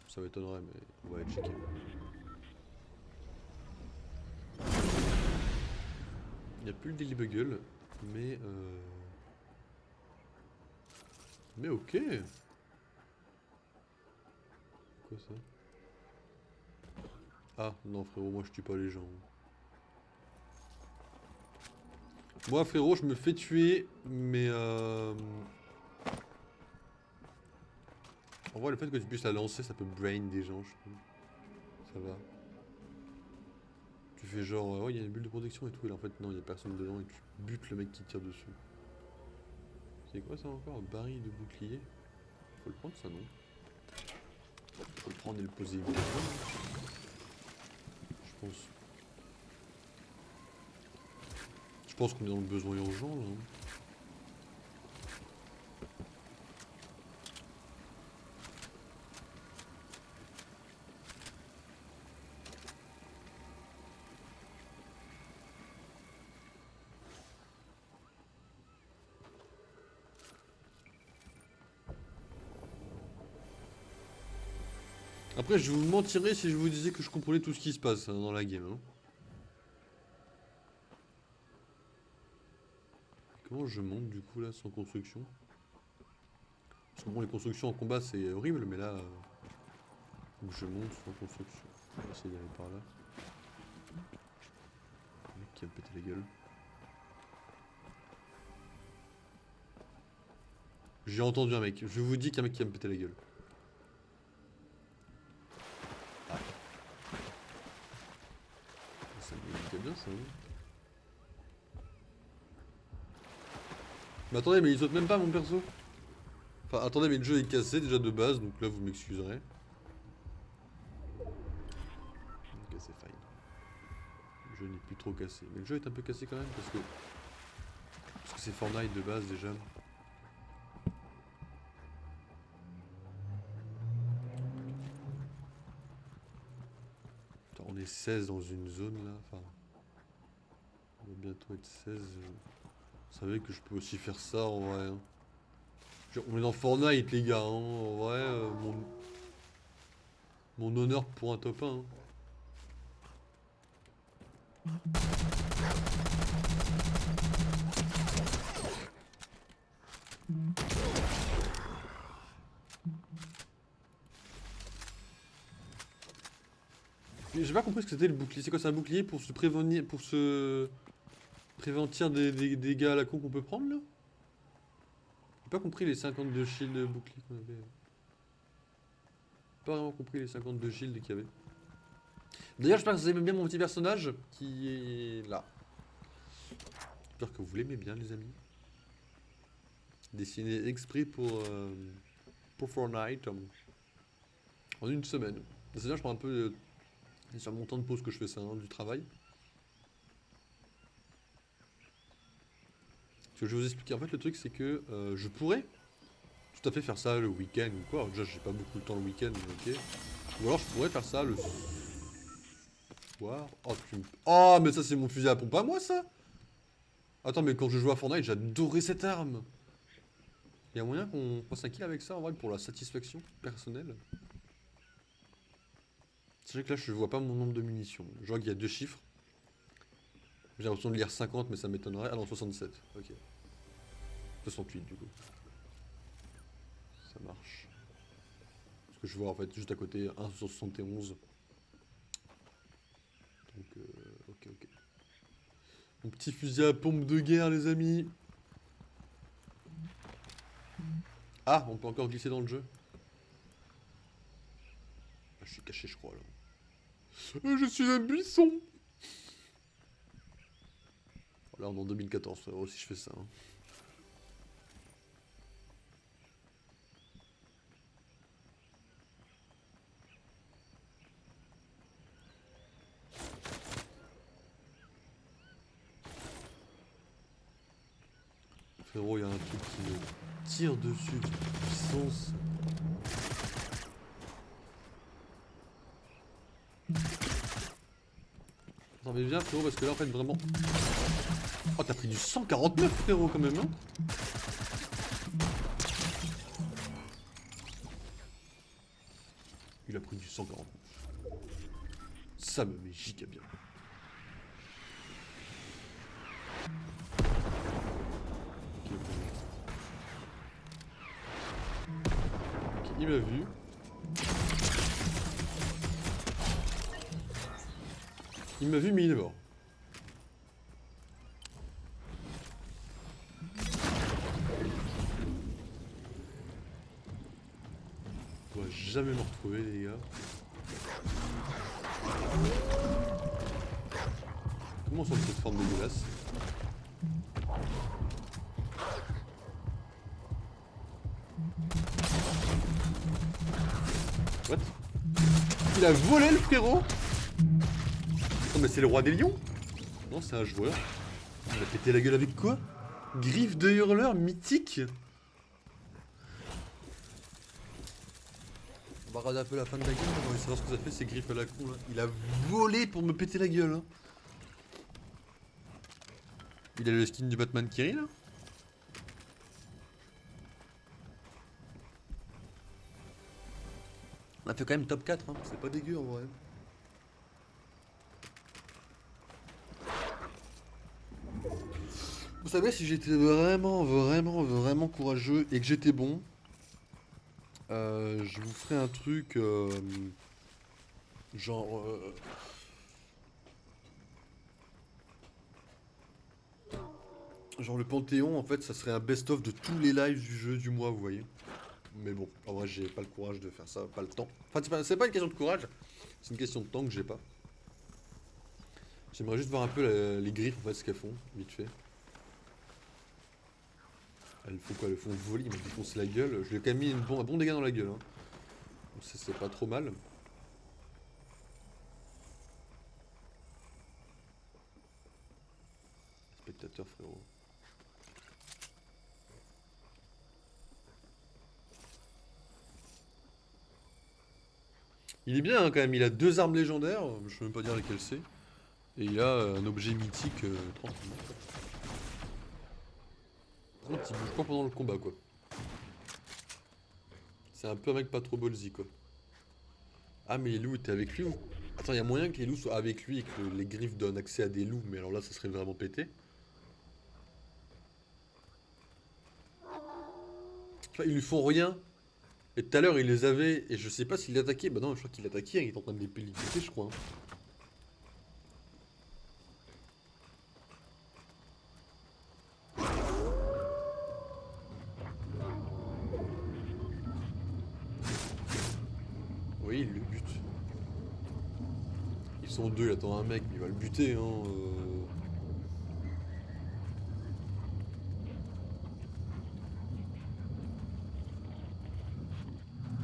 Speaker 1: Ça m'étonnerait, mais on va aller checker. Il n'y a plus le Daily Bugle, mais mais ok. Quoi ça? Ah non frérot, moi je tue pas les gens. Moi frérot, je me fais tuer, mais en vrai le fait que tu puisses la lancer, ça peut brain des gens, je trouve. Ça va. Tu fais genre, ouais, il y a une bulle de protection et tout, et là en fait non, il y a personne dedans et tu butes le mec qui tire dessus. C'est quoi ça encore? Un baril de bouclier? Faut le prendre ça non? Faut le prendre et le poser immédiatement. Je pense. Je pense qu'on est dans le besoin urgent là. Après, je vous mentirais si je vous disais que je comprenais tout ce qui se passe hein, dans la game. Hein. Comment je monte du coup là sans construction? Parce que bon, les constructions en combat c'est horrible, mais là, faut que je monte sans construction. On va essayer d'aller par là. Le mec qui va me péter la gueule. J'ai entendu un mec. Je vous dis qu'il y a un mec qui va me péter la gueule. Ah. Ça me bien ça. Hein. Mais attendez, mais il saute même pas mon perso. Enfin, attendez, mais le jeu est cassé déjà de base, donc là vous m'excuserez. Ok, c'est fine. Le jeu n'est plus trop cassé. Mais le jeu est un peu cassé quand même parce que c'est Fortnite de base déjà. Attends, on est 16 dans une zone là. Enfin, on va bientôt être 16. Vous savez que je peux aussi faire ça en vrai. Hein. On est dans Fortnite les gars. Hein. En vrai, mon honneur pour un top 1. Hein. J'ai pas compris ce que c'était le bouclier. C'est quoi, c'est un bouclier pour se prévenir, pour se prévenir des dégâts à la con qu'on peut prendre là? J'ai pas compris les 52 shields boucliers qu'on avait. Pas vraiment compris les 52 shields qu'il y avait. D'ailleurs, j'espère que vous aimez bien mon petit personnage qui est là. J'espère que vous l'aimez bien, les amis. Dessiné exprès pour Fortnite en une semaine. C'est-à-dire, je prends un peu sur mon temps de pause que je fais ça, hein, du travail. Ce que je vais vous expliquer, en fait, le truc, c'est que je pourrais tout à fait faire ça le week-end ou quoi. Déjà, j'ai pas beaucoup de temps le week-end, mais ok. Ou alors, je pourrais faire ça le soir. Oh, oh, mais ça, c'est mon fusil à pompe à moi, ça! Attends, mais quand je jouais à Fortnite, j'adorais cette arme! Il y a moyen qu'on fasse un kill avec ça, en vrai, pour la satisfaction personnelle? C'est vrai que là, je vois pas mon nombre de munitions. Je vois qu'il y a deux chiffres. J'ai l'impression de lire 50, mais ça m'étonnerait. Ah non, 67. Ok. 68 du coup. Ça marche. Parce que je vois en fait juste à côté 1 sur 71. Donc, ok, ok. Mon petit fusil à pompe de guerre, les amis. Ah, on peut encore glisser dans le jeu. Ah, je suis caché, je crois, là. Je suis un buisson. Là, on est en 2014, frérot, si je fais ça. Hein. Frérot, il y a un truc qui me tire dessus de puissance. Attends, mais viens, frérot, parce que là, en fait, vraiment... Oh, t'as pris du 149, frérot, quand même, hein. Il a pris du 149. Ça me met giga bien. Ok, il m'a vu. Il m'a vu, mais il est mort. On va jamais me retrouver, les gars. Comment on sent cette forme dégueulasse? What? Il a volé le frérot? Non mais c'est le roi des lions? Non, c'est un joueur. Il a pété la gueule avec quoi? Griffe de hurleur mythique? On va regarder un peu la fin de la gueule, on va savoir ce que ça fait ces griffes à la con là. Il a volé pour me péter la gueule. Hein. Il a le skin du Batman qui rit là? On a fait quand même top 4, hein. C'est pas dégueu en vrai. Vous savez, si j'étais vraiment courageux et que j'étais bon, je vous ferai un truc genre... genre le Panthéon, en fait, ça serait un best-of de tous les lives du jeu du mois, vous voyez. Mais bon, en vrai, j'ai pas le courage de faire ça, pas le temps. Enfin, c'est pas une question de courage, c'est une question de temps que j'ai pas. J'aimerais juste voir un peu les griffes, en fait, ce qu'elles font, vite fait. Elles font quoi? Elles font voler, ils me défoncent la gueule. Je lui ai quand même mis un bon dégât dans la gueule. Hein. C'est pas trop mal. Spectateur, frérot. Il est bien hein, quand même, il a 2 armes légendaires, je peux même pas dire lesquelles c'est. Et il a un objet mythique tranquille. Il bouge pas pendant le combat quoi. C'est un peu un mec pas trop ballsy quoi. Ah mais les loups étaient avec lui ou... Attends, il y a moyen que les loups soient avec lui et que les griffes donnent accès à des loups, mais alors là ça serait vraiment pété. Enfin, ils lui font rien. Et tout à l'heure il les avait et je sais pas s'il l'attaquait. Bah non, je crois qu'il l'attaquait, il est en train de les péter je crois. Hein. Oui, il le bute. Ils sont deux, il attend un mec, mais il va le buter, hein.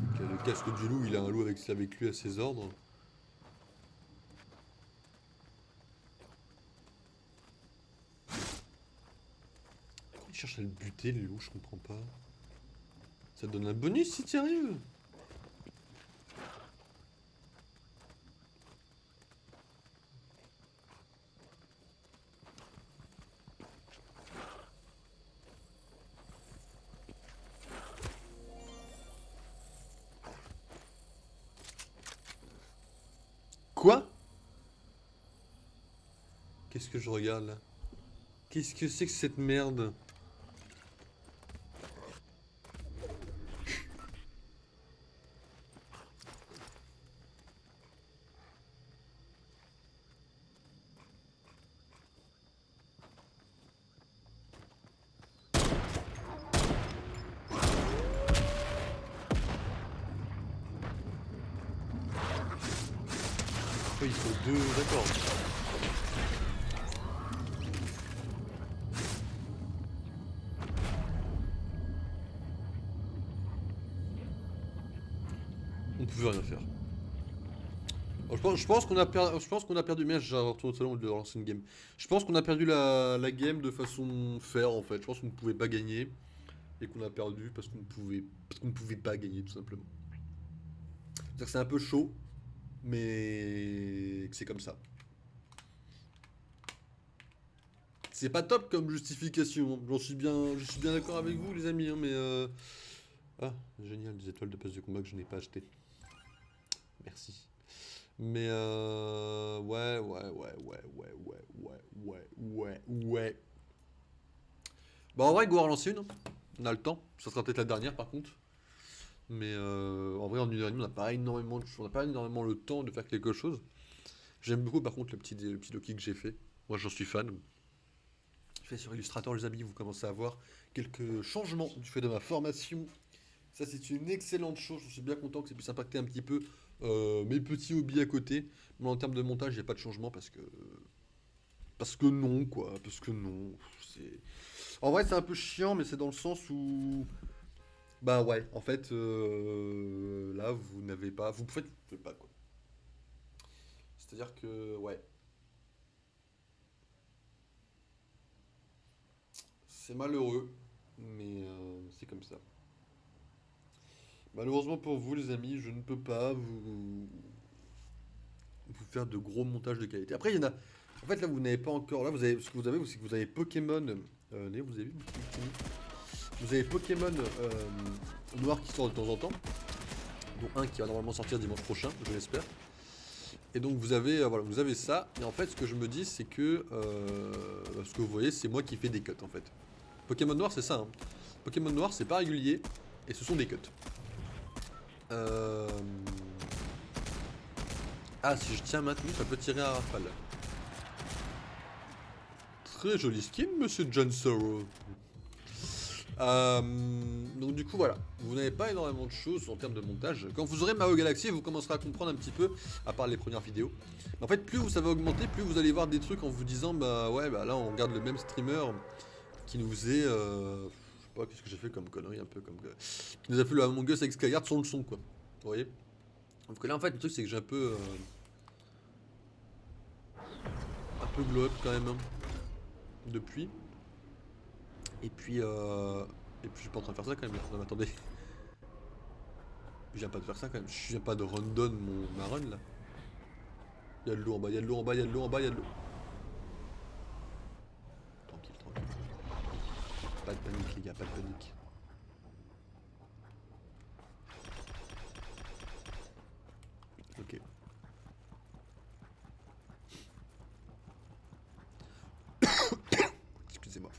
Speaker 1: Ok, le casque du loup, il a un loup avec lui à ses ordres. Pourquoi il cherche à le buter, le loup, je comprends pas. Ça te donne un bonus si tu arrives. Quoi? Qu'est-ce que je regarde là? Qu'est-ce que c'est que cette merde? Oui, il faut deux, d'accord. On pouvait rien faire. Alors, je pense qu'on a perdu. Merde, j'ai retourné au salon de relancer une game. Je pense qu'on a perdu la game de façon faire en fait. Je pense qu'on ne pouvait pas gagner et qu'on a perdu parce qu'on ne pouvait pas gagner tout simplement. C'est-à-dire que c'est un peu chaud, mais que c'est comme ça. C'est pas top comme justification. Je suis bien d'accord avec vous les amis, hein, mais ah génial, des étoiles de passe de combat que je n'ai pas acheté. Merci. Mais ouais. Bah en vrai, go à relancer une, hein. On a le temps. Ça sera peut-être la dernière par contre. Mais en vrai, en une heure et demie, on n'a pas énormément le temps de faire quelque chose. J'aime beaucoup par contre le petit Loki que j'ai fait. Moi j'en suis fan. Je fais sur Illustrator les amis, vous commencez à voir quelques changements du fait de ma formation. Ça c'est une excellente chose, je suis bien content que ça puisse impacter un petit peu mes petits hobbies à côté. Mais en termes de montage, il n'y a pas de changement parce que... Parce que non, quoi. Parce que non. C'est... En vrai, c'est un peu chiant, mais c'est dans le sens où... Bah ouais, en fait, là, vous n'avez pas... Vous pouvez pas, quoi. C'est-à-dire que, ouais, c'est malheureux, mais c'est comme ça. Malheureusement pour vous, les amis, je ne peux pas vous faire de gros montages de qualité. Après, il y en a... En fait, là, vous n'avez pas encore... Là, vous avez... Ce que vous avez, c'est que vous avez Pokémon... vous avez vu? Vous avez Pokémon Noir qui sort de temps en temps, dont un qui va normalement sortir dimanche prochain, je l'espère. Et donc vous avez, voilà, vous avez ça. Et en fait, ce que je me dis, c'est que ce que vous voyez, c'est moi qui fais des cuts en fait. Pokémon Noir, c'est ça. Hein. Pokémon Noir, c'est pas régulier et ce sont des cuts. Euh... Ah, si je tiens maintenu, ça peut tirer à rafale. Très joli skin, Monsieur John Sorrow. Donc du coup voilà, vous n'avez pas énormément de choses en termes de montage. Quand vous aurez Mario Galaxy, vous commencerez à comprendre un petit peu, à part les premières vidéos. Mais en fait, plus ça va augmenter, plus vous allez voir des trucs en vous disant, bah ouais, bah là on regarde le même streamer qui nous faisait, je sais pas, qu'est-ce que j'ai fait comme connerie, un peu comme... qui nous a fait le Among Us avec Skyguard sans le son, quoi. Vous voyez? Donc là en fait, le truc c'est que j'ai un peu glow up quand même, hein, depuis. Et puis je suis pas en train de faire ça quand même là. Non mais attendez. Je viens pas de faire ça quand même. Je viens pas de run-down ma run là. Y'a de l'eau en bas, y'a de l'eau en bas, y'a de l'eau en bas, y'a de l'eau. Tranquille, tranquille. Pas de panique les gars, pas de panique. Ok. Excusez-moi.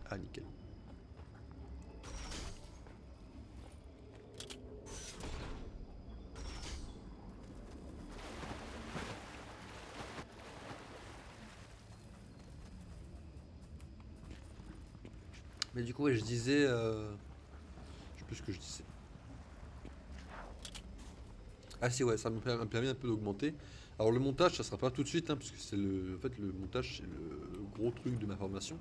Speaker 1: Ah nickel. Mais du coup ouais je disais... Je sais plus ce que je disais. Ah si ouais, ça me permet un peu d'augmenter. Alors le montage ça sera pas tout de suite hein, parce que c'est le. En fait le montage c'est le gros truc de ma formation.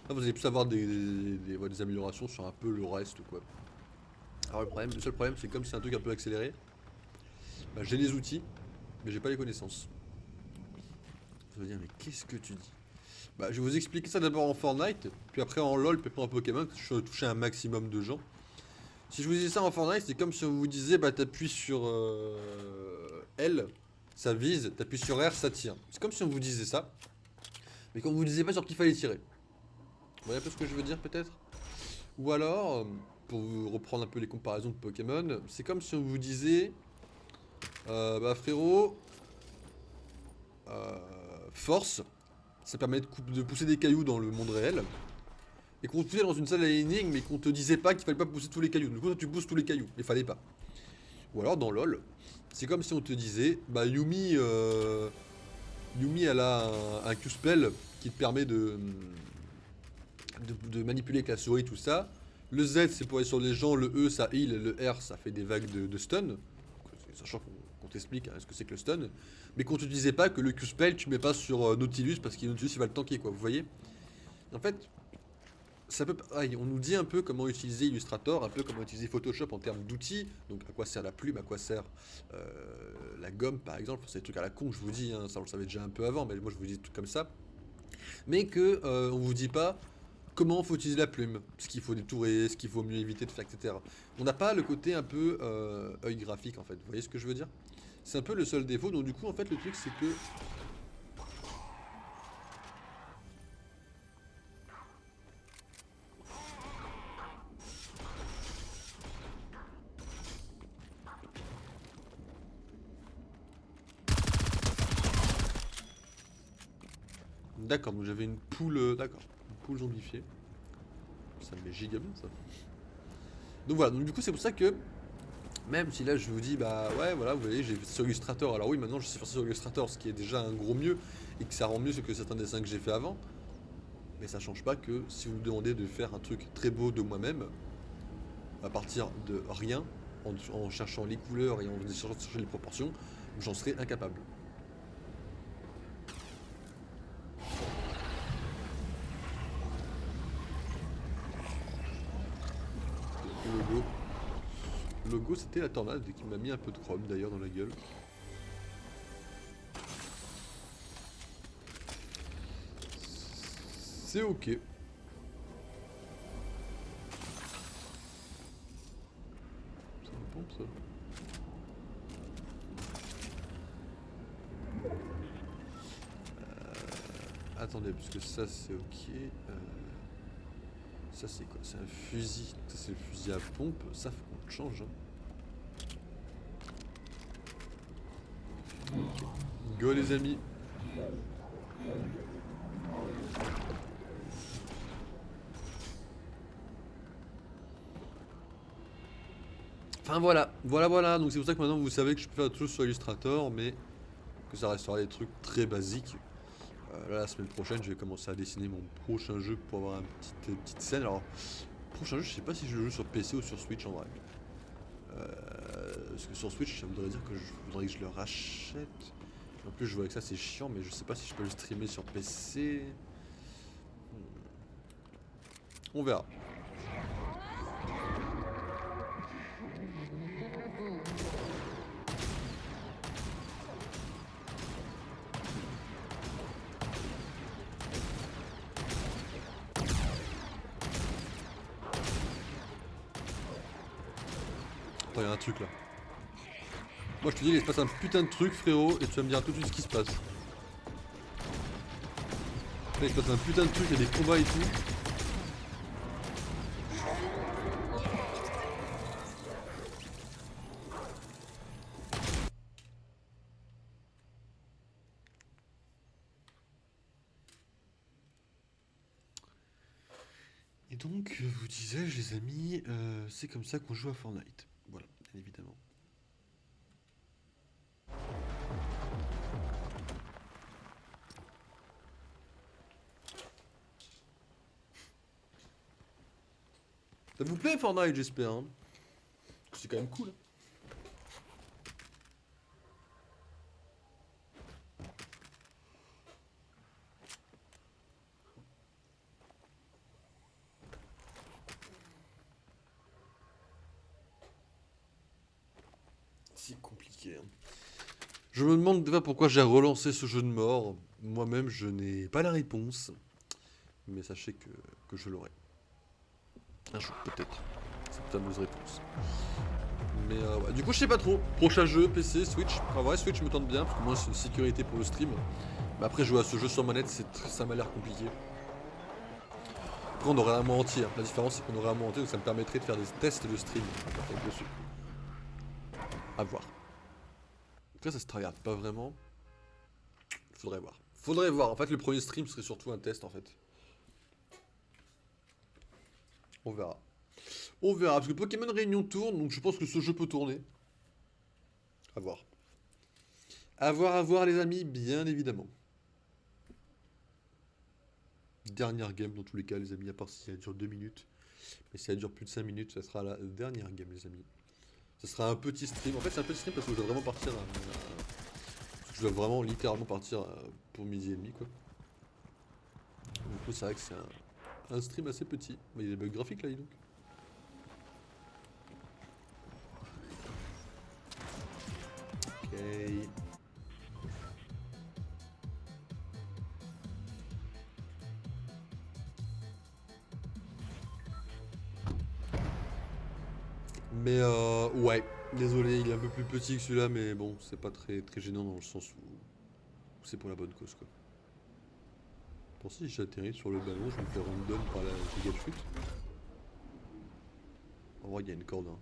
Speaker 1: Là vous allez plus avoir des améliorations sur un peu le reste quoi. Alors le seul problème c'est comme c'est un truc un peu accéléré, bah, j'ai les outils, mais j'ai pas les connaissances. Ça veut dire mais qu'est-ce que tu dis? Bah je vais vous expliquer ça d'abord en Fortnite, puis après en LoL, puis après en Pokémon, je veux toucher un maximum de gens. Si je vous disais ça en Fortnite, c'est comme si on vous disait bah t'appuies sur L, ça vise, t'appuies sur R, ça tire. C'est comme si on vous disait ça, mais qu'on vous disait pas sur qui fallait tirer. Vous voyez un peu ce que je veux dire peut-être? Ou alors, pour vous reprendre un peu les comparaisons de Pokémon, c'est comme si on vous disait bah frérot, force, ça permet de pousser des cailloux dans le monde réel. Et qu'on te poussait dans une salle à énigmes, mais qu'on te disait pas qu'il fallait pas pousser tous les cailloux. Du coup, toi, tu pousses tous les cailloux, mais fallait pas. Ou alors dans LoL, c'est comme si on te disait, bah Yumi, Yumi elle a un Q-spell qui te permet de manipuler avec la souris, tout ça. Le Z c'est pour aller sur les gens, le E ça heal, le R ça fait des vagues de stun. Sachant qu'on t'explique ce que c'est que le stun. Mais qu'on te disait pas que le Q-spell tu mets pas sur Nautilus parce que Nautilus il va le tanker quoi, vous voyez. En fait, ça peut, on nous dit un peu comment utiliser Illustrator, un peu comment utiliser Photoshop en termes d'outils. Donc à quoi sert la plume, à quoi sert la gomme par exemple. C'est des trucs à la con, je vous dis, hein, ça on le savait déjà un peu avant, mais moi je vous dis des trucs comme ça. Mais que on vous dit pas comment faut utiliser la plume, ce qu'il faut détourer, ce qu'il faut mieux éviter de faire, etc. On n'a pas le côté un peu œil graphique en fait, vous voyez ce que je veux dire? C'est un peu le seul défaut, donc du coup en fait le truc c'est que... D'accord, donc j'avais une poule, d'accord, une poule zombifiée. Ça me met giga bien ça. Donc voilà, donc du coup c'est pour ça que, même si là je vous dis, bah ouais voilà, vous voyez, j'ai fait sur Illustrator, alors oui maintenant je sais faire ça sur Illustrator, ce qui est déjà un gros mieux, et que ça rend mieux que certains dessins que j'ai fait avant, mais ça change pas que si vous me demandez de faire un truc très beau de moi-même, à partir de rien, en cherchant les couleurs et en cherchant les proportions, j'en serais incapable. Le logo. Le logo c'était la tornade qui m'a mis un peu de chrome d'ailleurs dans la gueule. C'est ok. C'est une pompe ça. Attendez, parce que ça c'est ok. Ça c'est quoi? C'est un fusil. Ça c'est le fusil à pompe. Ça faut qu'on le change. Hein. Go les amis. Enfin voilà, voilà. Donc c'est pour ça que maintenant vous savez que je peux faire des trucs sur Illustrator, mais que ça restera des trucs très basiques. Là, la semaine prochaine, je vais commencer à dessiner mon prochain jeu pour avoir une petite scène. Alors, prochain jeu, je sais pas si je le joue sur PC ou sur Switch en vrai. Parce que sur Switch, ça voudrait dire que je voudrais que je le rachète. En plus, je vois que ça, c'est chiant, mais je sais pas si je peux le streamer sur PC. On verra. Attends, il y a un truc là. Moi, je te dis, il se passe un putain de truc, frérot, et tu vas me dire tout de suite ce qui se passe. Là, il se passe un putain de truc, il y a des combats et tout. Et donc, vous disais-je, les amis, c'est comme ça qu'on joue à Fortnite. Voilà, bien évidemment. Ça vous plaît Fortnite, j'espère. Hein, c'est quand même cool. C'est compliqué. Hein. Je me demande déjà pourquoi j'ai relancé ce jeu de mort. Moi-même, je n'ai pas la réponse. Mais sachez que je l'aurai. Un jour, peut-être. Cette fameuse réponse. Mais ouais. Du coup, je sais pas trop. Prochain jeu, PC, Switch. En vrai, Switch me tente bien, parce que moi, c'est une sécurité pour le stream. Mais après, jouer à ce jeu sur manette, ça m'a l'air compliqué. Après, on aurait un mois entier. Hein. La différence, c'est qu'on aurait un mois entier, donc ça me permettrait de faire des tests de stream. Dessus. À voir. Après, ça se regarde pas vraiment. Faudrait voir. Faudrait voir. En fait, le premier stream serait surtout un test, en fait. On verra. On verra. Parce que Pokémon Réunion tourne, donc je pense que ce jeu peut tourner. À voir. À voir, les amis, bien évidemment. Dernière game, dans tous les cas, les amis, à part si elle dure 2 minutes. Mais si ça dure plus de 5 minutes, ça sera la dernière game, les amis. Ce sera un petit stream. En fait, c'est un petit stream parce que je dois vraiment partir. Parce que je dois vraiment littéralement partir pour midi et demi, quoi. Du coup, c'est vrai que c'est un stream assez petit. Mais il y a des bugs graphiques là, dis donc. Ok. Mais ouais, désolé, il est un peu plus petit que celui-là, mais bon, c'est pas très gênant dans le sens où c'est pour la bonne cause, quoi. Pour si j'atterris sur le ballon, je me fais random par la giga chute. En vrai, il y a une corde. Hein.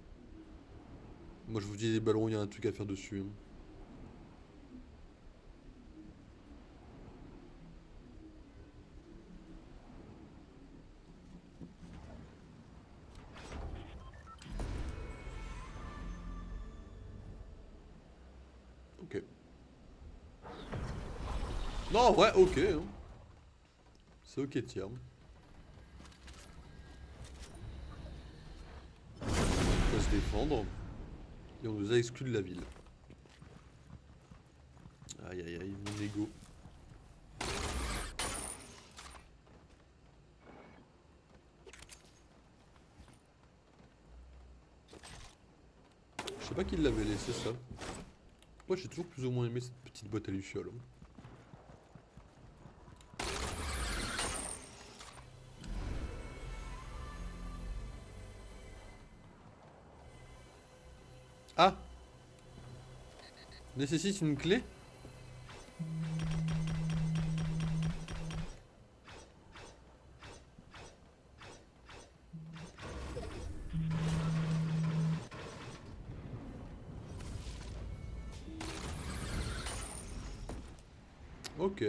Speaker 1: Moi, je vous dis, les ballons, il y a un truc à faire dessus. Hein. Ok. Non, ouais, ok. Hein. C'est ok, tiens. On va se défendre. Et on nous a exclus de la ville. Aïe aïe aïe, mon ego. Je sais pas qui l'avait laissé ça. Moi j'ai toujours plus ou moins aimé cette petite boîte à luciole. Ah! Nécessite une clé? Ok.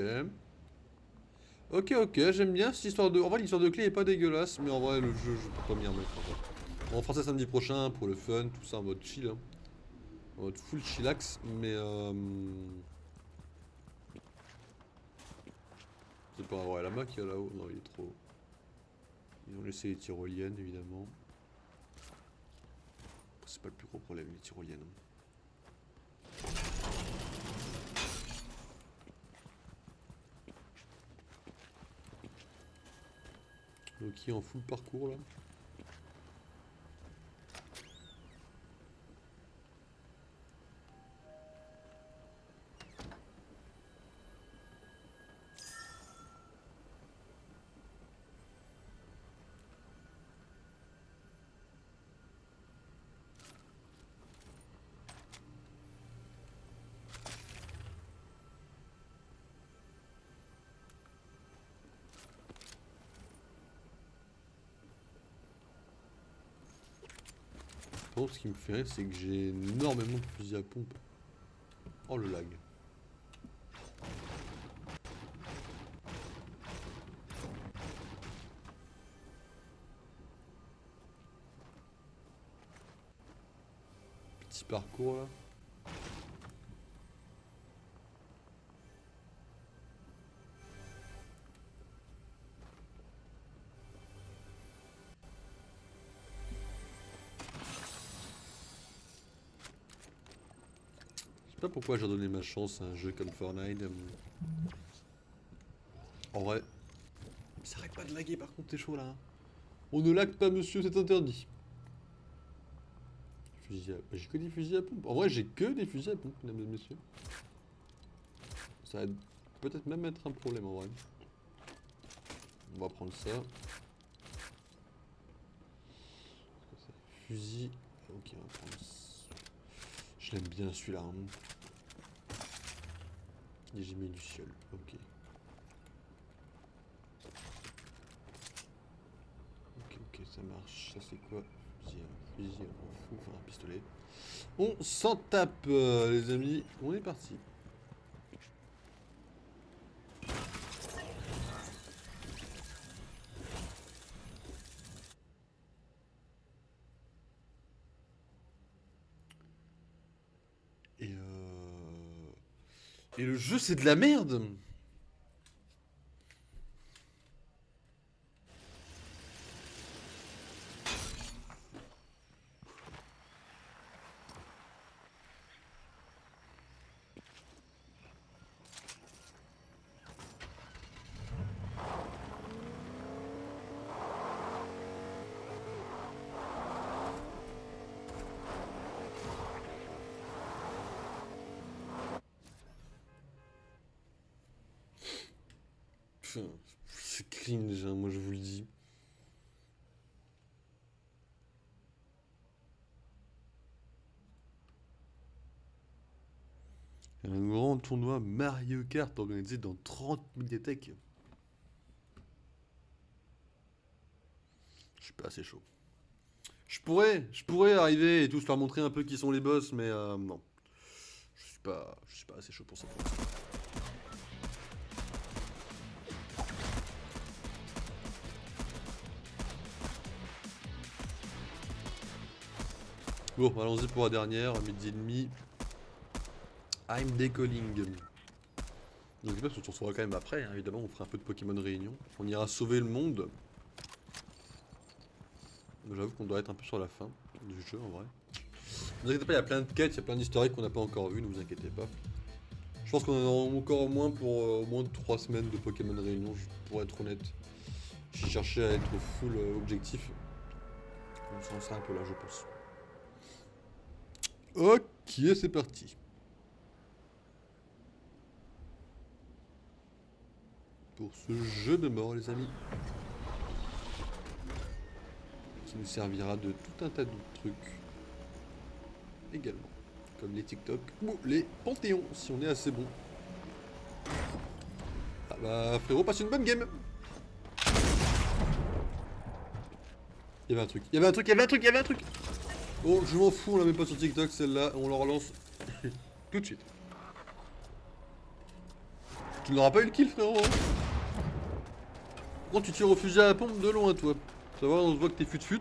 Speaker 1: Ok, ok, j'aime bien cette histoire de... En vrai, l'histoire de clé est pas dégueulasse, mais en vrai, le jeu, je peux pas m'y remettre. En vrai. On fera ça samedi prochain pour le fun, tout ça en mode chill. Hein. En mode full chillax, mais c'est pas vrai, la Mac qui est là-haut. Non, il est trop. Ils ont laissé les tyroliennes, évidemment. C'est pas le plus gros problème, les tyroliennes. Loki en full parcours là. Par contre, ce qui me fait rire, c'est que j'ai énormément de fusils à pompe. Oh le lag. Petit parcours là. Je sais pas pourquoi j'ai donné ma chance à un jeu comme Fortnite. En vrai, ça arrête pas de laguer par contre, t'es chaud là. Hein. On ne lag pas monsieur, c'est interdit. J'ai que des fusils à pompe. En vrai, j'ai que des fusils à pompe, mesdames et messieurs. Ça va peut-être même être un problème en vrai. On va prendre ça. Fusil. Ok, on va prendre ça. Je l'aime bien celui-là. Hein. Et j'ai mis du ciel. Ok. Ok, ça marche. Ça c'est quoi? Fusil, on s'en fout. Enfin, un pistolet. On s'en tape, les amis. On est parti. Et Et le jeu, c'est de la merde. Pff, c'est cringe, hein, moi je vous le dis. Un grand tournoi Mario Kart organisé dans 30 médiathèques. Je suis pas assez chaud. Je pourrais arriver et tous leur montrer un peu qui sont les boss, mais non. Je suis pas assez chaud pour ça. Bon, allons-y pour la dernière, midi et demi. I'm decalling. Donc je sais pas si on se retrouvera quand même après, hein. Évidemment on fera un peu de Pokémon Réunion. On ira sauver le monde. J'avoue qu'on doit être un peu sur la fin du jeu en vrai. Ne vous inquiétez pas, il y a plein de quêtes, il y a plein d'historiques qu'on n'a pas encore vu, ne vous inquiétez pas. Je pense qu'on en aura encore au moins pour au moins 3 semaines de Pokémon Réunion, pour être honnête. J'ai cherché à être full objectif. On sera un peu là, je pense. Ok, c'est parti. Pour ce jeu de mort, les amis. Qui nous servira de tout un tas d'autres trucs. Également. Comme les TikTok ou les Panthéons, si on est assez bon. Ah bah, frérot, passe une bonne game. Il y avait un truc, il y avait un truc, il y avait un truc, il y avait un truc. Oh, je m'en fous, on la met pas sur TikTok celle-là, on la relance tout de suite. Tu n'auras pas eu le kill, frérot, hein. Oh, tu tires au fusil à la pompe de loin, toi. Ça va, on se voit que t'es fut-fut.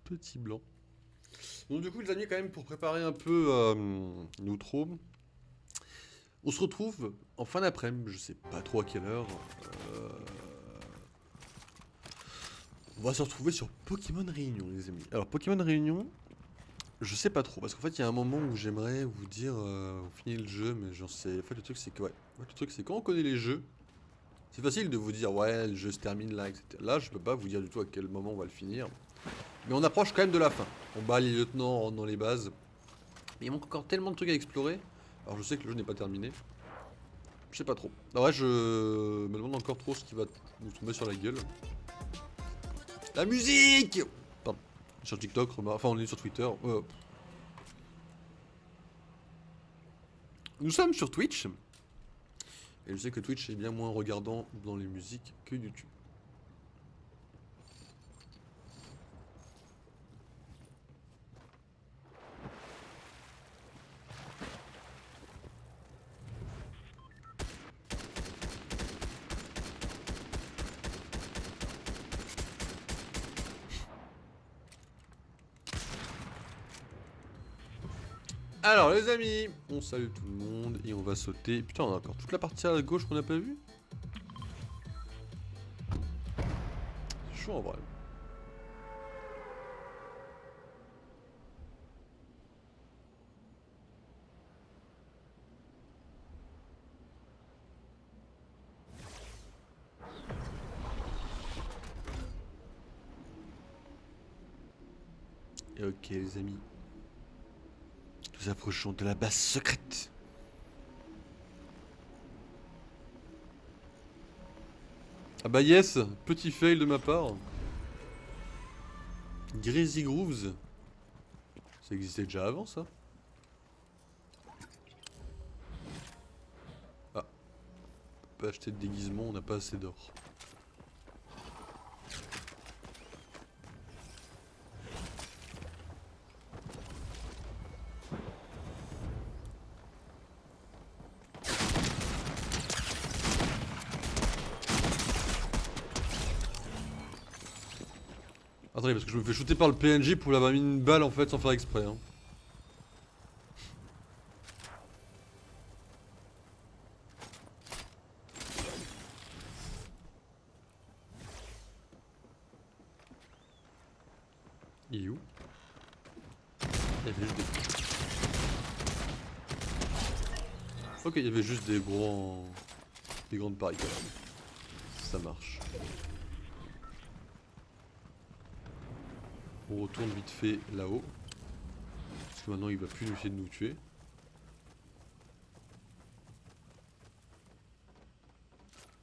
Speaker 1: Petit blanc. Donc du coup, les amis, quand même, pour préparer un peu l'outro, on se retrouve en fin d'après-midi, je sais pas trop à quelle heure. Euh, On va se retrouver sur Pokémon Réunion, les amis. Alors, Pokémon Réunion, je sais pas trop, parce qu'en fait, il y a un moment où j'aimerais vous dire, on finit le jeu, mais j'en sais. En fait, le truc, c'est que, ouais. En fait, le truc, c'est quand on connaît les jeux, c'est facile de vous dire, ouais, le jeu se termine là, etc. Là, je peux pas vous dire du tout à quel moment on va le finir. Mais on approche quand même de la fin. On bat les lieutenants, on rentre dans les bases. Mais il manque encore tellement de trucs à explorer. Alors, je sais que le jeu n'est pas terminé. Je sais pas trop. En vrai, je me demande encore trop ce qui va nous tomber sur la gueule. La musique! Pardon. Sur TikTok, enfin on est sur Twitter. Nous sommes sur Twitch. Et je sais que Twitch est bien moins regardant dans les musiques que YouTube. Alors les amis, on salue tout le monde et on va sauter. Putain, on a encore toute la partie à gauche qu'on n'a pas vue. C'est chaud en vrai. Et ok les amis. Nous approchons de la base secrète. Ah bah yes, petit fail de ma part. Greasy Grooves. Ça existait déjà avant ça. Ah. On peut pas acheter de déguisement, on n'a pas assez d'or. Attendez, parce que je me fais shooter par le PNJ pour l'avoir mis une balle en fait sans faire exprès. Hein. Il est où? Il y avait juste des... Ok, il y avait juste des grands... des grandes barricades. Ça marche. On retourne vite fait là-haut. Parce que maintenant il va plus essayer de nous tuer.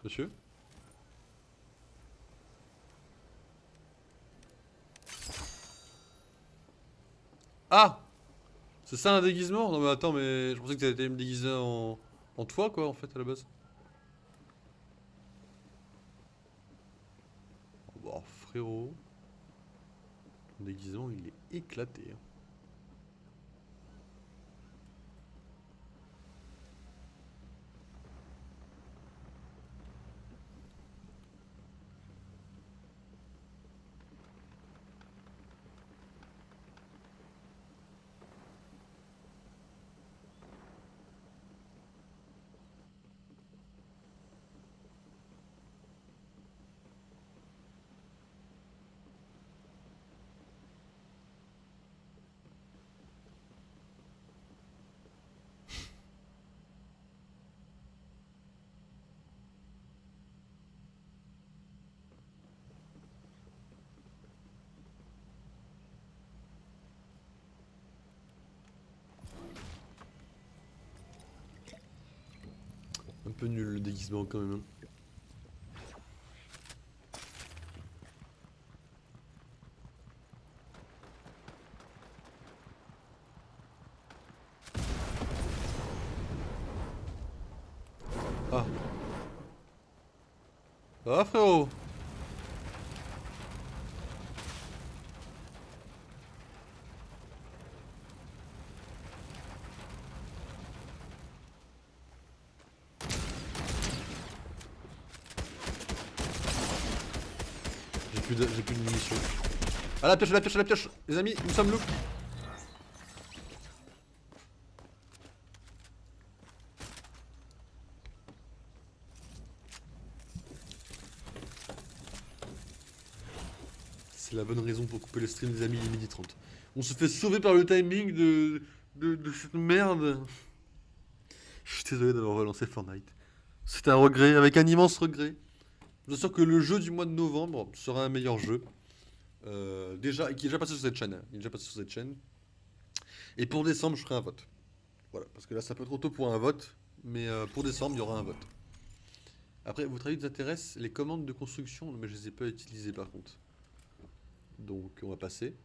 Speaker 1: Monsieur? Ah! C'est ça un déguisement? Non mais attends, mais je pensais que t'allais me déguiser en toi quoi en fait à la base. Bon frérot, ton déguisement il est éclaté. Hein. Un peu nul le déguisement quand même. Hein. Ah. Ah frérot. J'ai plus de munitions. Ah la pioche, la pioche, la pioche. Les amis, nous sommes loups. C'est la bonne raison pour couper le stream des amis, il est 12h30. On se fait sauver par le timing de cette merde. Je suis désolé d'avoir relancé Fortnite. C'est un regret, avec un immense regret. Je suis sûr que le jeu du mois de novembre sera un meilleur jeu. Déjà, qui est déjà passé sur cette chaîne. Hein. Il est déjà passé sur cette chaîne. Et pour décembre, je ferai un vote. Voilà, parce que là, c'est un peu trop tôt pour un vote. Mais pour décembre, il y aura un vote. Après, votre avis vous intéresse les commandes de construction? Mais je les ai pas utilisées par contre. Donc, on va passer.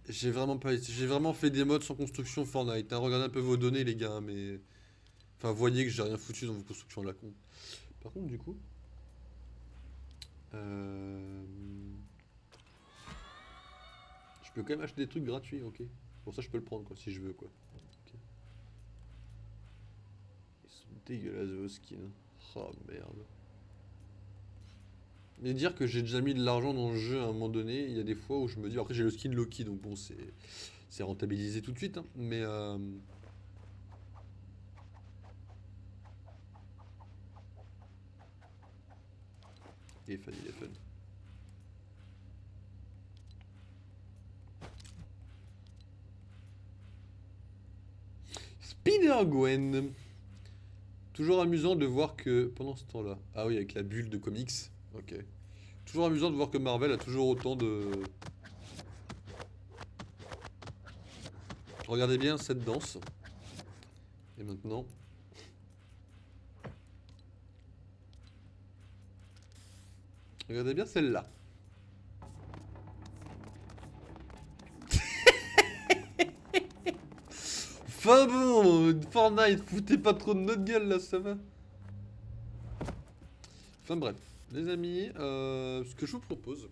Speaker 1: J'ai vraiment pas, j'ai vraiment fait des modes sans construction Fortnite. Hein. Regardez un peu vos données, les gars. Mais, enfin, voyez que j'ai rien foutu dans vos constructions à la con. Par contre, du coup, euh... je peux quand même acheter des trucs gratuits, ok. Pour ça, je peux le prendre, quoi, si je veux, quoi. Ok. Ils sont dégueulasses, vos skins. Oh merde. Mais dire que j'ai déjà mis de l'argent dans le jeu à un moment donné, il y a des fois où je me dis. Après, j'ai le skin Loki, donc bon, c'est rentabilisé tout de suite, hein. Mais il est fun, il est fun. Spider-Gwen. Toujours amusant de voir que pendant ce temps-là. Ah oui, avec la bulle de comics. Ok. Toujours amusant de voir que Marvel a toujours autant de. Regardez bien cette danse. Et maintenant. Regardez bien celle-là. Enfin bon, Fortnite, foutez pas trop de notre gueule là, ça va. Enfin bref, les amis, ce que je vous propose,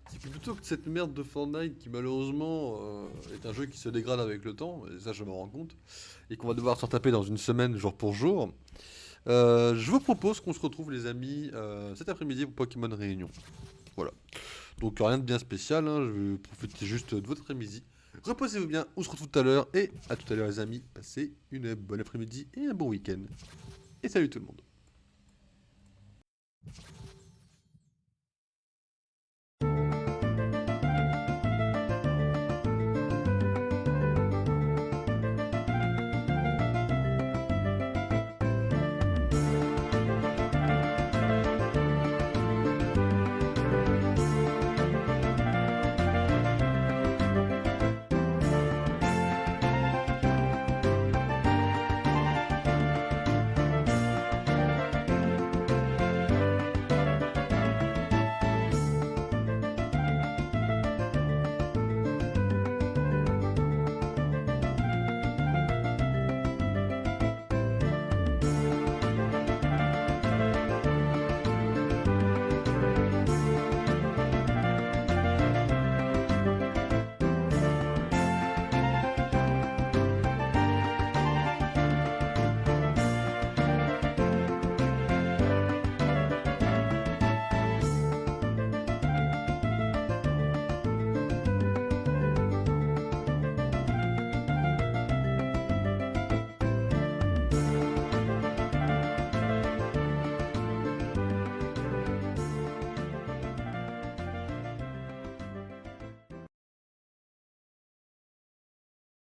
Speaker 1: c'est que plutôt que cette merde de Fortnite qui malheureusement est un jeu qui se dégrade avec le temps, et ça je me rends compte, et qu'on va devoir s'en taper dans une semaine jour pour jour, je vous propose qu'on se retrouve les amis cet après-midi pour Pokémon Réunion. Voilà. Donc rien de bien spécial, hein, je vais profiter juste de votre après-midi. Reposez-vous bien, on se retrouve tout à l'heure, et à tout à l'heure les amis, passez une bonne après-midi et un bon week-end. Et salut tout le monde.